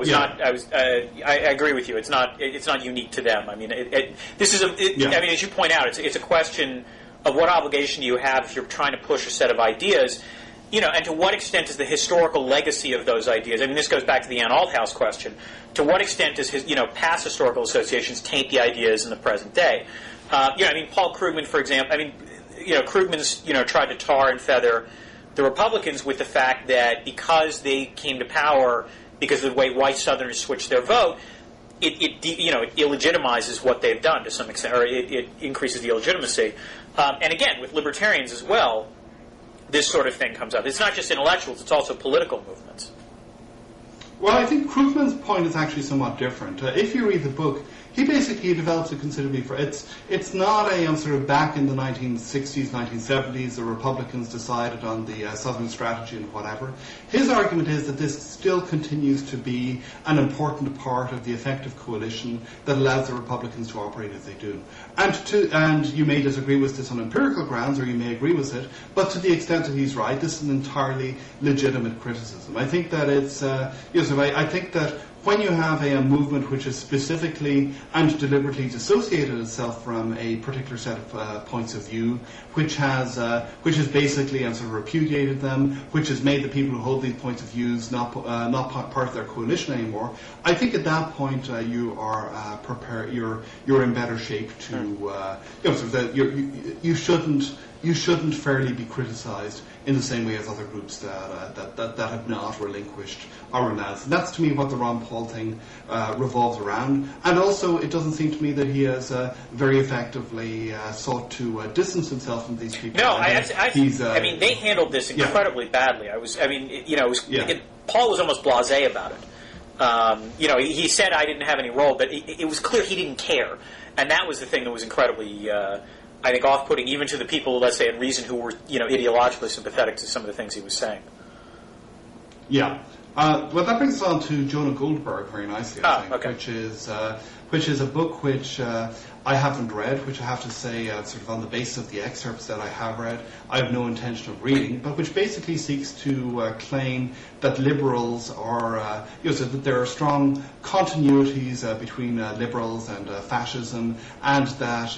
agree with you. It's not unique to them. I mean, this is I mean, as you point out, it's a question of what obligation do you have if you're trying to push a set of ideas, and to what extent is the historical legacy of those ideas? I mean, this goes back to the Ann Althouse question. To what extent does past historical associations taint the ideas in the present day? Paul Krugman, for example. Krugman's tried to tar and feather the Republicans with the fact that because they came to power because of the way white Southerners switched their vote, it illegitimizes what they've done to some extent, or it increases the illegitimacy. And again, with libertarians as well, this sort of thing comes up. It's not just intellectuals; it's also political movements. Well, I think Krugman's point is actually somewhat different. If you read the book, he basically develops it considerably for it's not a sort of back in the 1960s, 1970s, the Republicans decided on the Southern strategy and whatever. His argument is that this still continues to be an important part of the effective coalition that allows the Republicans to operate as they do. And you may disagree with this on empirical grounds, or you may agree with it, but to the extent that he's right, this is an entirely legitimate criticism. I think that it's I think that when you have a movement which is specifically and deliberately dissociated itself from a particular set of points of view, which has basically sort of repudiated them, which has made the people who hold these points of views not part of their coalition anymore, I think at that point you are prepared. You're in better shape to you shouldn't fairly be criticised in the same way as other groups that have not relinquished or renounced. And that's to me what the Ron Paul thing revolves around. And also, it doesn't seem to me that he has very effectively sought to distance himself from these people. No, I mean, they handled this incredibly badly. Paul was almost blasé about it. He said I didn't have any role, but it was clear he didn't care. And that was the thing that was incredibly I think off-putting even to the people, let's say, in reason who were, ideologically sympathetic to some of the things he was saying. Yeah. Well, that brings us on to Jonah Goldberg very nicely, I think, okay. which is a book which I haven't read, which I have to say, sort of on the basis of the excerpts that I have read, I have no intention of reading, but which basically seeks to claim that liberals are, so that there are strong continuities between liberals and fascism, and that,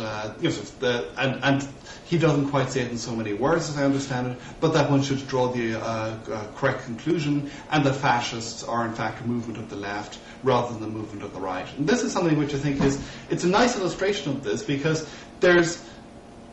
and he doesn't quite say it in so many words as I understand it, but that one should draw the correct conclusion, and that fascists are in fact a movement of the left rather than the movement of the right. And this is something which I think it's a nice illustration of this, because there's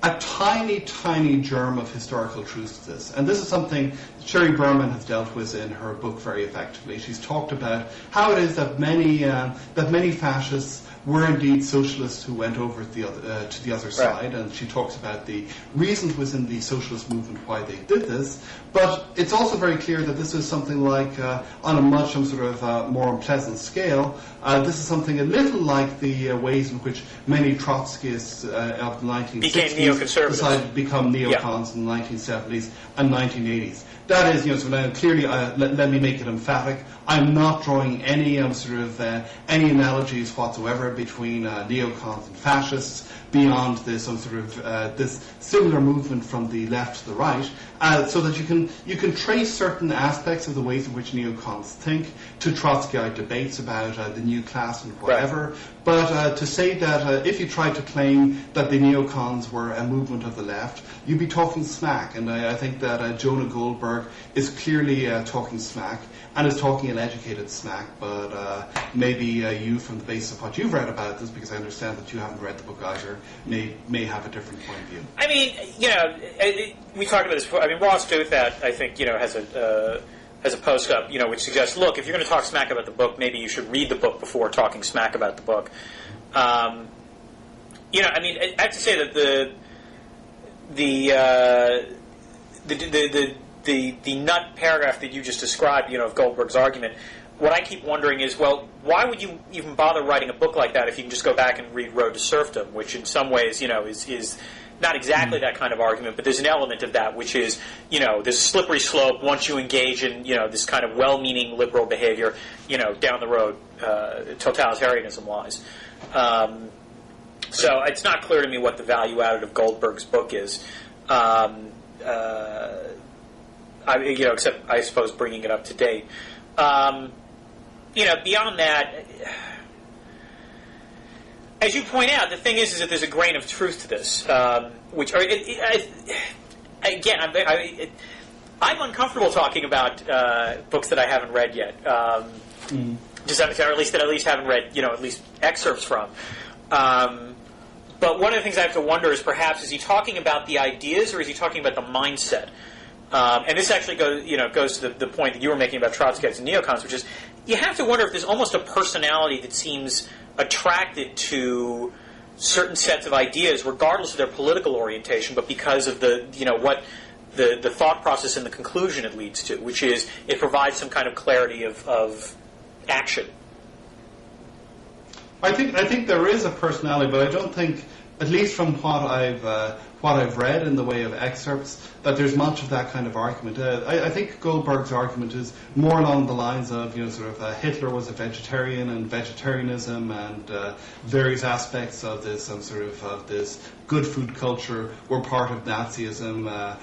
a tiny, tiny germ of historical truth to this. And this is something Sherry Berman has dealt with in her book very effectively. She's talked about how it is that many fascists were indeed socialists who went over to the other side, and she talks about the reasons within the socialist movement why they did this. But it's also very clear that this is something like, on a much more unpleasant scale, this is something a little like the ways in which many Trotskyists of the 1960s decided to become neocons in the 1970s and 1980s. That is, so now clearly, let me make it emphatic. I'm not drawing any any analogies whatsoever between neocons and fascists beyond this this similar movement from the left to the right, so that you can trace certain aspects of the ways in which neocons think to Trotskyite debates about the new class and whatever. Right. But to say that if you tried to claim that the neocons were a movement of the left, you'd be talking smack. And I think that Jonah Goldberg is clearly talking smack, and is talking an educated smack, but maybe you, from the basis of what you've read about this, because I understand that you haven't read the book either, may have a different point of view. I mean, we talked about this before. I mean, Ross Douthat, I think, has a post up, which suggests, look, if you're going to talk smack about the book, maybe you should read the book before talking smack about the book. I mean, I have to say that the nut paragraph that you just described, of Goldberg's argument, what I keep wondering is, well, why would you even bother writing a book like that if you can just go back and read Road to Serfdom, which in some ways, is not exactly that kind of argument, but there's an element of that, which is, there's a slippery slope once you engage in, this kind of well-meaning liberal behavior, down the road, totalitarianism lies. So it's not clear to me what the value added of Goldberg's book is. Except I suppose bringing it up to date. Beyond that, as you point out, the thing is that there's a grain of truth to this, which are again, I'm uncomfortable talking about books that I haven't read yet. Just or at least haven't read, at least excerpts from. But one of the things I have to wonder is perhaps is he talking about the ideas or is he talking about the mindset? And this actually goes to the point that you were making about Trotskyites and neocons, which is you have to wonder if there's almost a personality that seems attracted to certain sets of ideas, regardless of their political orientation, but because of what the thought process and the conclusion it leads to, which is it provides some kind of clarity of action. I think there is a personality, but I don't think, at least from what I've read in the way of excerpts, that there's much of that kind of argument. I think Goldberg's argument is more along the lines of, Hitler was a vegetarian, and vegetarianism and various aspects of this of this good food culture were part of Nazism.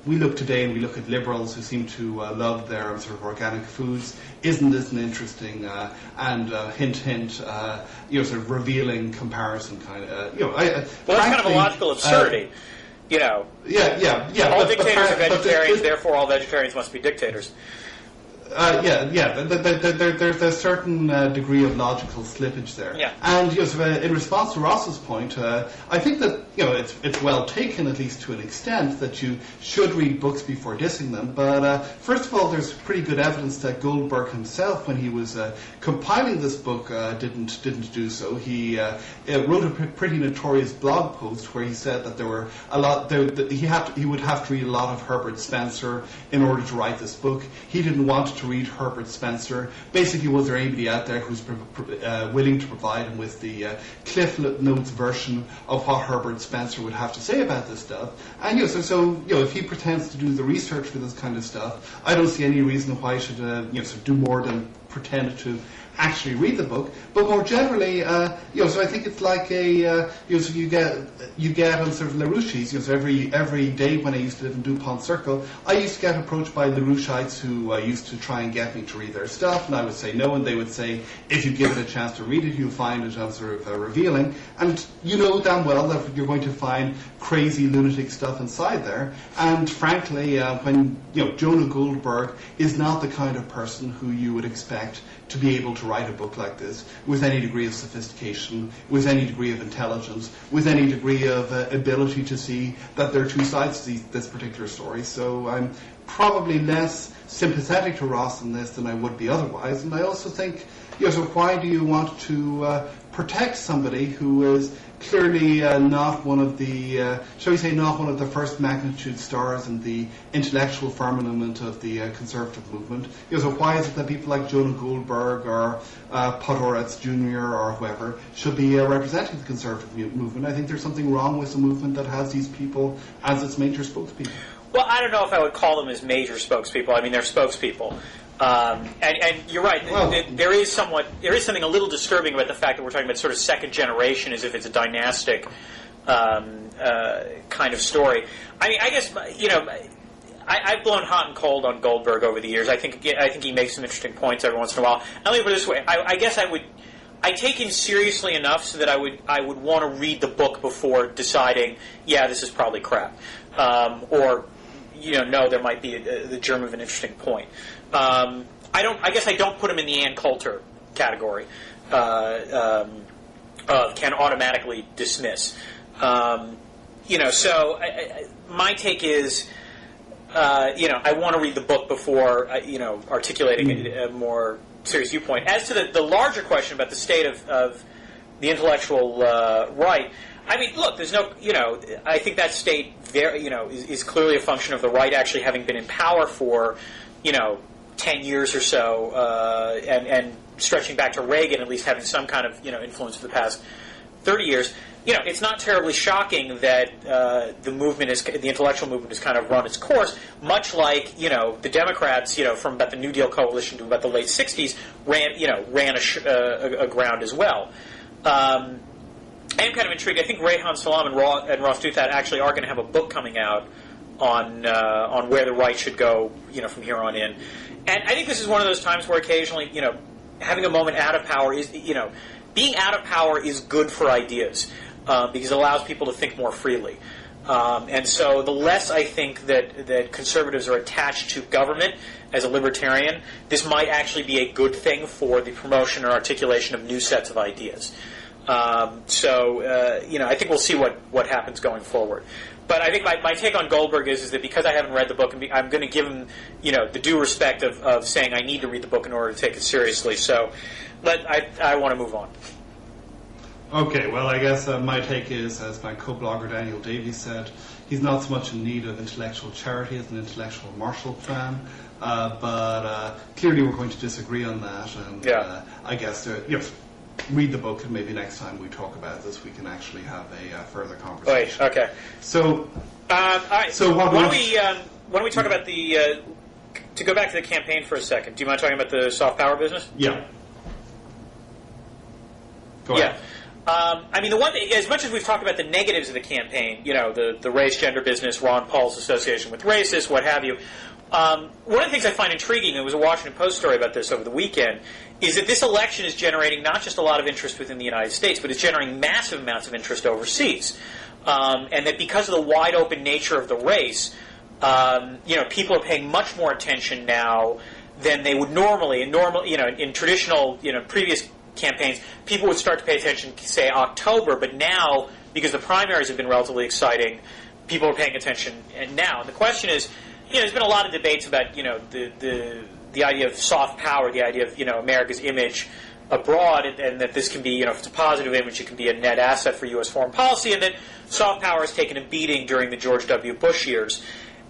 We look today and we look at liberals who seem to love their sort of organic foods. Isn't this an interesting and hint hint sort of revealing comparison kind of well, that's kind of a logical absurdity. Yeah. All dictators are vegetarians, therefore all vegetarians must be dictators. There's a certain degree of logical slippage there. Yeah. And in response to Ross's point, I think that it's well taken, at least to an extent, that you should read books before dissing them. But first of all, there's pretty good evidence that Goldberg himself, when he was compiling this book, didn't do so. He wrote a pretty notorious blog post where he said that there were a lot. He would have to read a lot of Herbert Spencer in order to write this book. He didn't want to read Herbert Spencer. Basically, was there anybody out there who's willing to provide him with the Cliff Notes version of what Herbert Spencer would have to say about this stuff? And if he pretends to do the research for this kind of stuff, I don't see any reason why he should do more than pretend to actually read the book. But more generally, so I think it's like so you get on sort of LaRouche's. So every day when I used to live in DuPont Circle, I used to get approached by LaRoucheites who used to try and get me to read their stuff, and I would say no, and they would say, if you give it a chance to read it, you'll find it sort of revealing. And you know damn well that you're going to find crazy lunatic stuff inside there. And frankly, when Jonah Goldberg is not the kind of person who you would expect to be able to write a book like this with any degree of sophistication, with any degree of intelligence, with any degree of ability to see that there are two sides to this particular story. So I'm probably less sympathetic to Ross in this than I would be otherwise. And I also think, so why do you want to protect somebody who is clearly not one of the, shall we say, not one of the first magnitude stars in the intellectual firmament of the conservative movement? So why is it that people like Jonah Goldberg or Podhoretz Jr. or whoever should be representing the conservative movement? I think there's something wrong with a movement that has these people as its major spokespeople. Well, I don't know if I would call them as major spokespeople. I mean, they're spokespeople. And you're right. Well, there is something a little disturbing about the fact that we're talking about sort of second generation as if it's a dynastic kind of story. I mean, I guess I've blown hot and cold on Goldberg over the years. I think he makes some interesting points every once in a while. And let me put it this way: I guess I take him seriously enough so that I would want to read the book before deciding, yeah, this is probably crap, or no, there might be the germ of an interesting point. I guess I don't put him in the Ann Coulter category of can automatically dismiss. So my take is, I want to read the book before articulating a more serious viewpoint. As to the larger question about the state of the intellectual right. I mean, look, there's no, I think that state is clearly a function of the right actually having been in power for, 10 years or so, and stretching back to Reagan, at least having some kind of, influence for the past 30 years. It's not terribly shocking that the intellectual movement has kind of run its course, much like, the Democrats, from about the New Deal coalition to about the late 60s ran aground as well. I am kind of intrigued. I think Rehan Salam and Ross Douthat actually are going to have a book coming out on where the right should go, from here on in. And I think this is one of those times where occasionally, having a moment out of power is, being out of power is good for ideas because it allows people to think more freely. And so the less I think that conservatives are attached to government as a libertarian, this might actually be a good thing for the promotion or articulation of new sets of ideas. I think we'll see what happens going forward. But I think my take on Goldberg is that because I haven't read the book, I'm going to give him, the due respect of saying I need to read the book in order to take it seriously. So, I want to move on. Okay, well, I guess my take is, as my co-blogger Daniel Davies said, he's not so much in need of intellectual charity as an intellectual Marshall Plan. but clearly we're going to disagree on that, and I guess read the book, and maybe next time we talk about this, we can actually have a further conversation. Wait, okay. So, all right. So why don't we talk about the to go back to the campaign for a second? Do you mind talking about the soft power business? Yeah. Go ahead. I mean, the one as much as we've talked about the negatives of the campaign, the race, gender business, Ron Paul's association with racists, what have you. One of the things I find intriguing, there was a Washington Post story about this over the weekend, is that this election is generating not just a lot of interest within the United States, but it's generating massive amounts of interest overseas. And that because of the wide open nature of the race, people are paying much more attention now than they would normally. In traditional, previous campaigns, people would start to pay attention, say, October, but now, because the primaries have been relatively exciting, people are paying attention now. And the question is, there's been a lot of debates about, the idea of soft power, the idea of, America's image abroad, and that this can be, if it's a positive image, it can be a net asset for U.S. foreign policy, and that soft power has taken a beating during the George W. Bush years.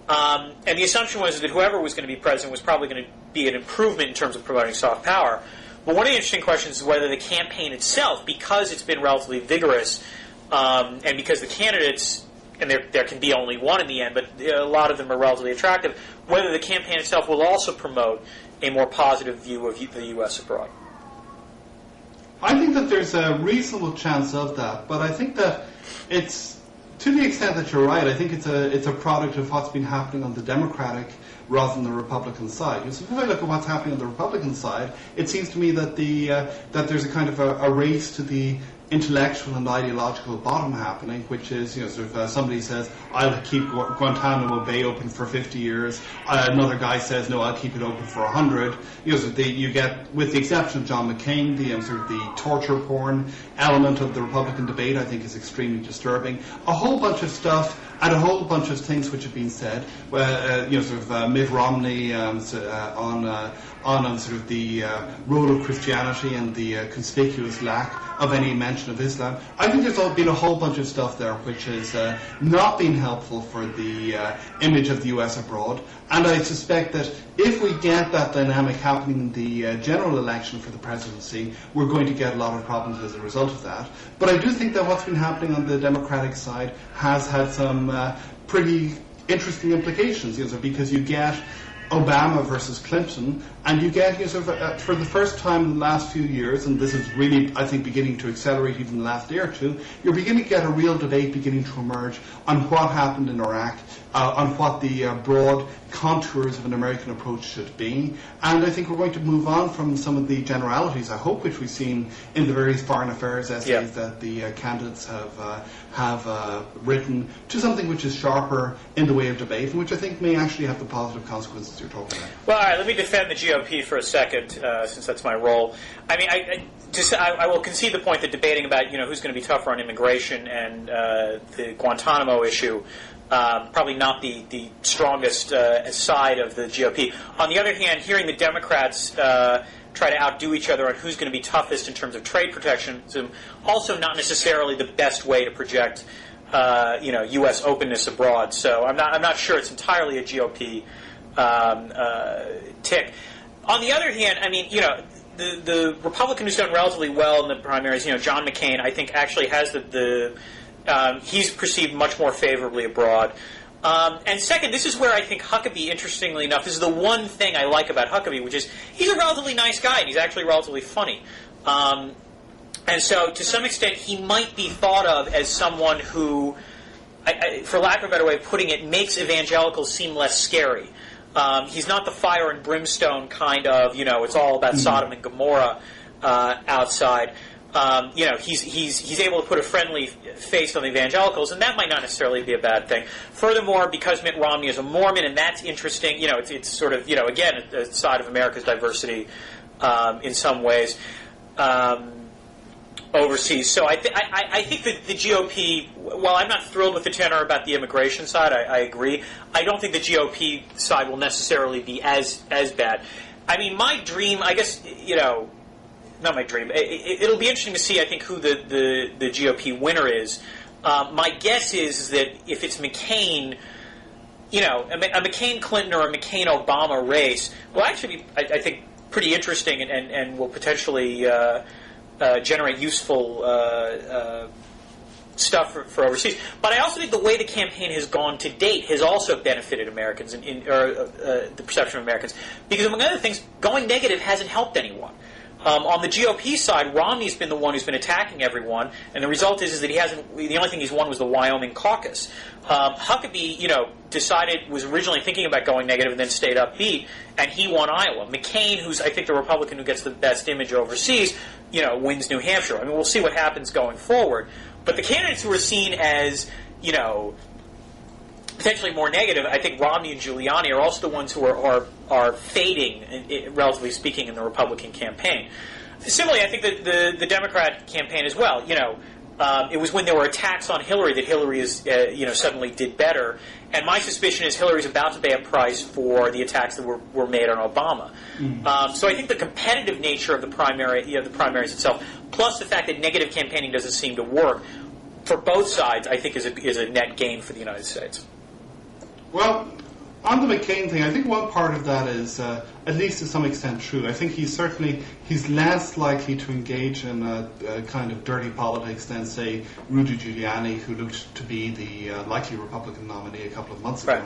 And the assumption was that whoever was going to be president was probably going to be an improvement in terms of promoting soft power. But one of the interesting questions is whether the campaign itself, because it's been relatively vigorous, and because the candidates, and there can be only one in the end, but a lot of them are relatively attractive, whether the campaign itself will also promote a more positive view of the U.S. abroad. I think that there's a reasonable chance of that, but I think that it's, to the extent that you're right, I think it's a product of what's been happening on the Democratic rather than the Republican side. So if I look at what's happening on the Republican side, it seems to me that that there's a kind of a race to the intellectual and ideological bottom happening, which is, somebody says, I'll keep Guantanamo Bay open for 50 years. Another guy says, no, I'll keep it open for 100. You get, with the exception of John McCain, the torture porn element of the Republican debate, I think, is extremely disturbing. A whole bunch of stuff and a whole bunch of things which have been said, Mitt Romney on sort of the role of Christianity and the conspicuous lack of any mention of Islam. I think there's been a whole bunch of stuff there which has not been helpful for the image of the US abroad, and I suspect that if we get that dynamic happening in the general election for the presidency, we're going to get a lot of problems as a result of that. But I do think that what's been happening on the Democratic side has had some pretty interesting implications, because you get Obama versus Clinton, and you get, for the first time in the last few years, and this is really, I think, beginning to accelerate even the last year or two, you're beginning to get a real debate beginning to emerge on what happened in Iraq, on what the broad contours of an American approach should be. And I think we're going to move on from some of the generalities, I hope, which we've seen in the various foreign affairs essays that the candidates have written, to something which is sharper in the way of debate, and which I think may actually have the positive consequences you're talking about. Well, all right, let me defend the GOP for a second, since that's my role. I mean, I will concede the point that debating about who's going to be tougher on immigration and the Guantanamo issue, probably not the strongest side of the GOP. On the other hand, hearing the Democrats try to outdo each other on who's going to be toughest in terms of trade protectionism, also not necessarily the best way to project U.S. openness abroad. So I'm not sure it's entirely a GOP tick. On the other hand, I mean, the Republican who's done relatively well in the primaries, John McCain, I think actually has he's perceived much more favorably abroad. And second, this is where I think Huckabee, interestingly enough, this is the one thing I like about Huckabee, which is he's a relatively nice guy, and he's actually relatively funny. And so, to some extent, he might be thought of as someone who, for lack of a better way of putting it, makes evangelicals seem less scary. He's not the fire and brimstone kind of, it's all about Sodom and Gomorrah outside. He's able to put a friendly face on the evangelicals, and that might not necessarily be a bad thing. Furthermore, because Mitt Romney is a Mormon, and that's interesting, it's sort of, again, a side of America's diversity in some ways overseas. So I think that the GOP, while I'm not thrilled with the tenor about the immigration side, I agree, I don't think the GOP side will necessarily be as bad. I mean, my dream, I guess, not my dream. It'll be interesting to see, I think, who the GOP winner is. My guess is that if it's McCain, a McCain-Clinton or a McCain-Obama race will actually be, I think, pretty interesting and will potentially generate useful stuff for overseas. But I also think the way the campaign has gone to date has also benefited Americans, the perception of Americans, because among other things, going negative hasn't helped anyone. On the GOP side, Romney's been the one who's been attacking everyone, and the result is that he hasn't. The only thing he's won was the Wyoming caucus. Huckabee, was originally thinking about going negative and then stayed upbeat, and he won Iowa. McCain, who's I think the Republican who gets the best image overseas, wins New Hampshire. I mean, we'll see what happens going forward. But the candidates who are seen as, potentially more negative, I think Romney and Giuliani are also the ones who are fading, relatively speaking, in the Republican campaign. Similarly, I think that the Democrat campaign as well. It was when there were attacks on Hillary that Hillary suddenly did better. And my suspicion is Hillary's about to pay a price for the attacks that were made on Obama. So I think the competitive nature of the primaries itself, plus the fact that negative campaigning doesn't seem to work for both sides, I think is a net gain for the United States. Well, on the McCain thing, I think one part of that is, at least to some extent, true. I think he's less likely to engage in a kind of dirty politics than, say, Rudy Giuliani, who looked to be the likely Republican nominee a couple of months ago. Right.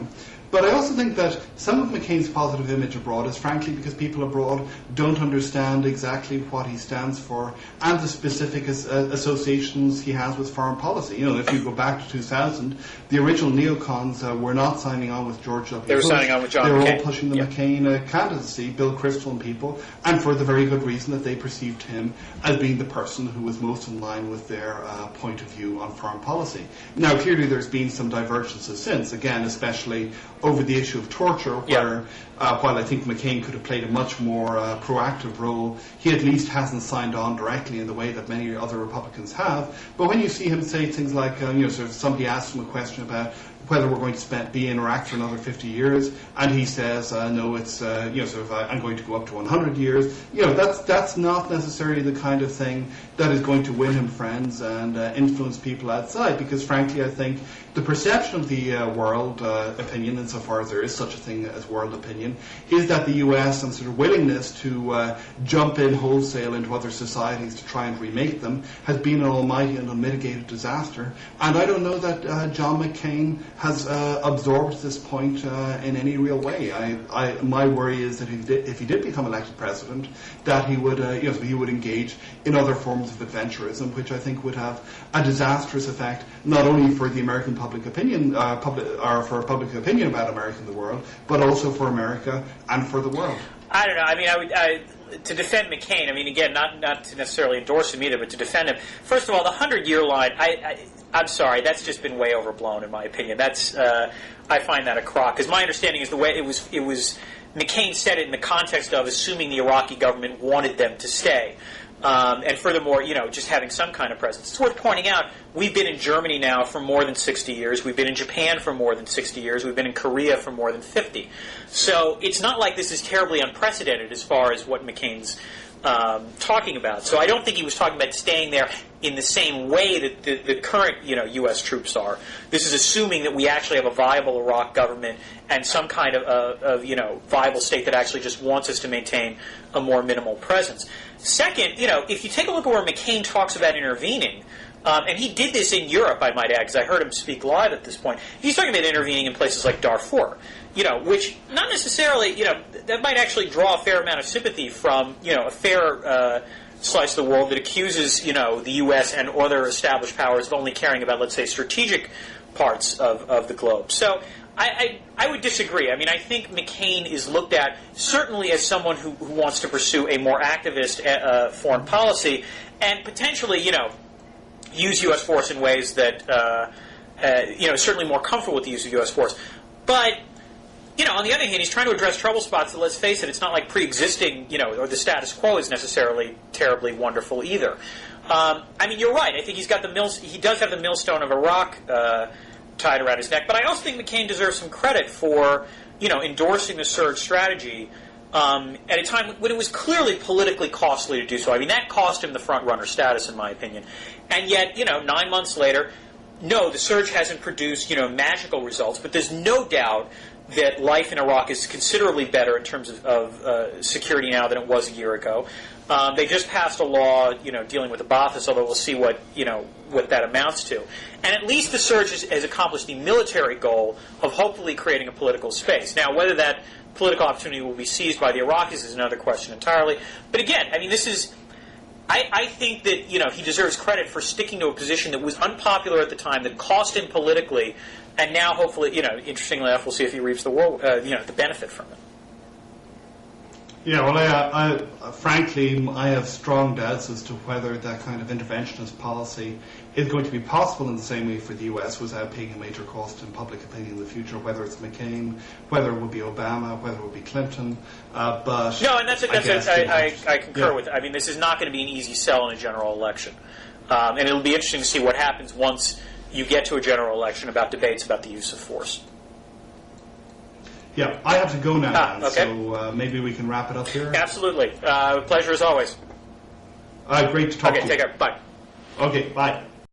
But I also think that some of McCain's positive image abroad is frankly because people abroad don't understand exactly what he stands for and the specific associations he has with foreign policy. If you go back to 2000, the original neocons were not signing on with George W. They were Bush. signing on with John McCain. They were all pushing the McCain candidacy, Bill Kristol and people, and for the very good reason that they perceived him as being the person who was most in line with their point of view on foreign policy. Now, clearly there's been some divergences since, again, especially over the issue of torture, where while I think McCain could have played a much more proactive role, he at least hasn't signed on directly in the way that many other Republicans have. But when you see him say things like, somebody asks him a question about whether we're going to be in Iraq for another 50 years, and he says, no, it's, I'm going to go up to 100 years. That's not necessarily the kind of thing that is going to win him friends and influence people outside, because frankly, I think the perception of the world opinion, insofar as there is such a thing as world opinion, is that the US and sort of willingness to jump in wholesale into other societies to try and remake them has been an almighty and unmitigated disaster. And I don't know that John McCain has absorbed this point in any real way. My worry is that if he did become elected president, that he would engage in other forms of adventurism, which I think would have a disastrous effect not only for the American public opinion, for public opinion about America in the world, but also for America and for the world. I don't know. I mean, to defend McCain, I mean, again, not to necessarily endorse him either, but to defend him. First of all, the 100-year line, I'm sorry, that's just been way overblown in my opinion. That's I find that a crock, because my understanding is the way it was McCain said it in the context of assuming the Iraqi government wanted them to stay. And furthermore, just having some kind of presence. It's worth pointing out, we've been in Germany now for more than 60 years. We've been in Japan for more than 60 years. We've been in Korea for more than 50. So it's not like this is terribly unprecedented as far as what McCain's talking about. So I don't think he was talking about staying there in the same way that the current U.S. troops are. This is assuming that we actually have a viable Iraq government and some kind of viable state that actually just wants us to maintain a more minimal presence. Second, if you take a look at where McCain talks about intervening, and he did this in Europe, I might add, because I heard him speak live at this point. He's talking about intervening in places like Darfur, which not necessarily, that might actually draw a fair amount of sympathy from, a fair slice of the world that accuses, the U.S. and other established powers of only caring about, let's say, strategic parts of the globe. So I would disagree. I mean, I think McCain is looked at certainly as someone who wants to pursue a more activist foreign policy and potentially, use U.S. force in ways that, certainly more comfortable with the use of U.S. force. But, on the other hand, he's trying to address trouble spots that, let's face it, it's not like pre-existing, or the status quo is necessarily terribly wonderful either. I mean, you're right. I think he does have the millstone of Iraq tied around his neck. But I also think McCain deserves some credit for, endorsing the surge strategy at a time when it was clearly politically costly to do so. I mean, that cost him the front-runner status, in my opinion. And yet, 9 months later, no, the surge hasn't produced, magical results, but there's no doubt that life in Iraq is considerably better in terms of security now than it was a year ago. They just passed a law, dealing with the Ba'athis, although we'll see what that amounts to. And at least the surge has accomplished the military goal of hopefully creating a political space. Now, whether that political opportunity will be seized by the Iraqis is another question entirely. But again, I mean, this is... I think that he deserves credit for sticking to a position that was unpopular at the time, that cost him politically, and now hopefully, interestingly enough, we'll see if he reaps the benefit from it. Yeah, well, frankly, I have strong doubts as to whether that kind of interventionist policy is going to be possible in the same way for the US without paying a major cost in public opinion in the future, whether it's McCain, whether it would be Obama, whether it would be Clinton. But no, and I concur with it. I mean, this is not going to be an easy sell in a general election. And it'll be interesting to see what happens once you get to a general election about debates about the use of force. Yeah, I have to go now, okay. So maybe we can wrap it up here. Absolutely. Pleasure as always. Great to talk to you. Okay, take care. Bye. Okay, bye.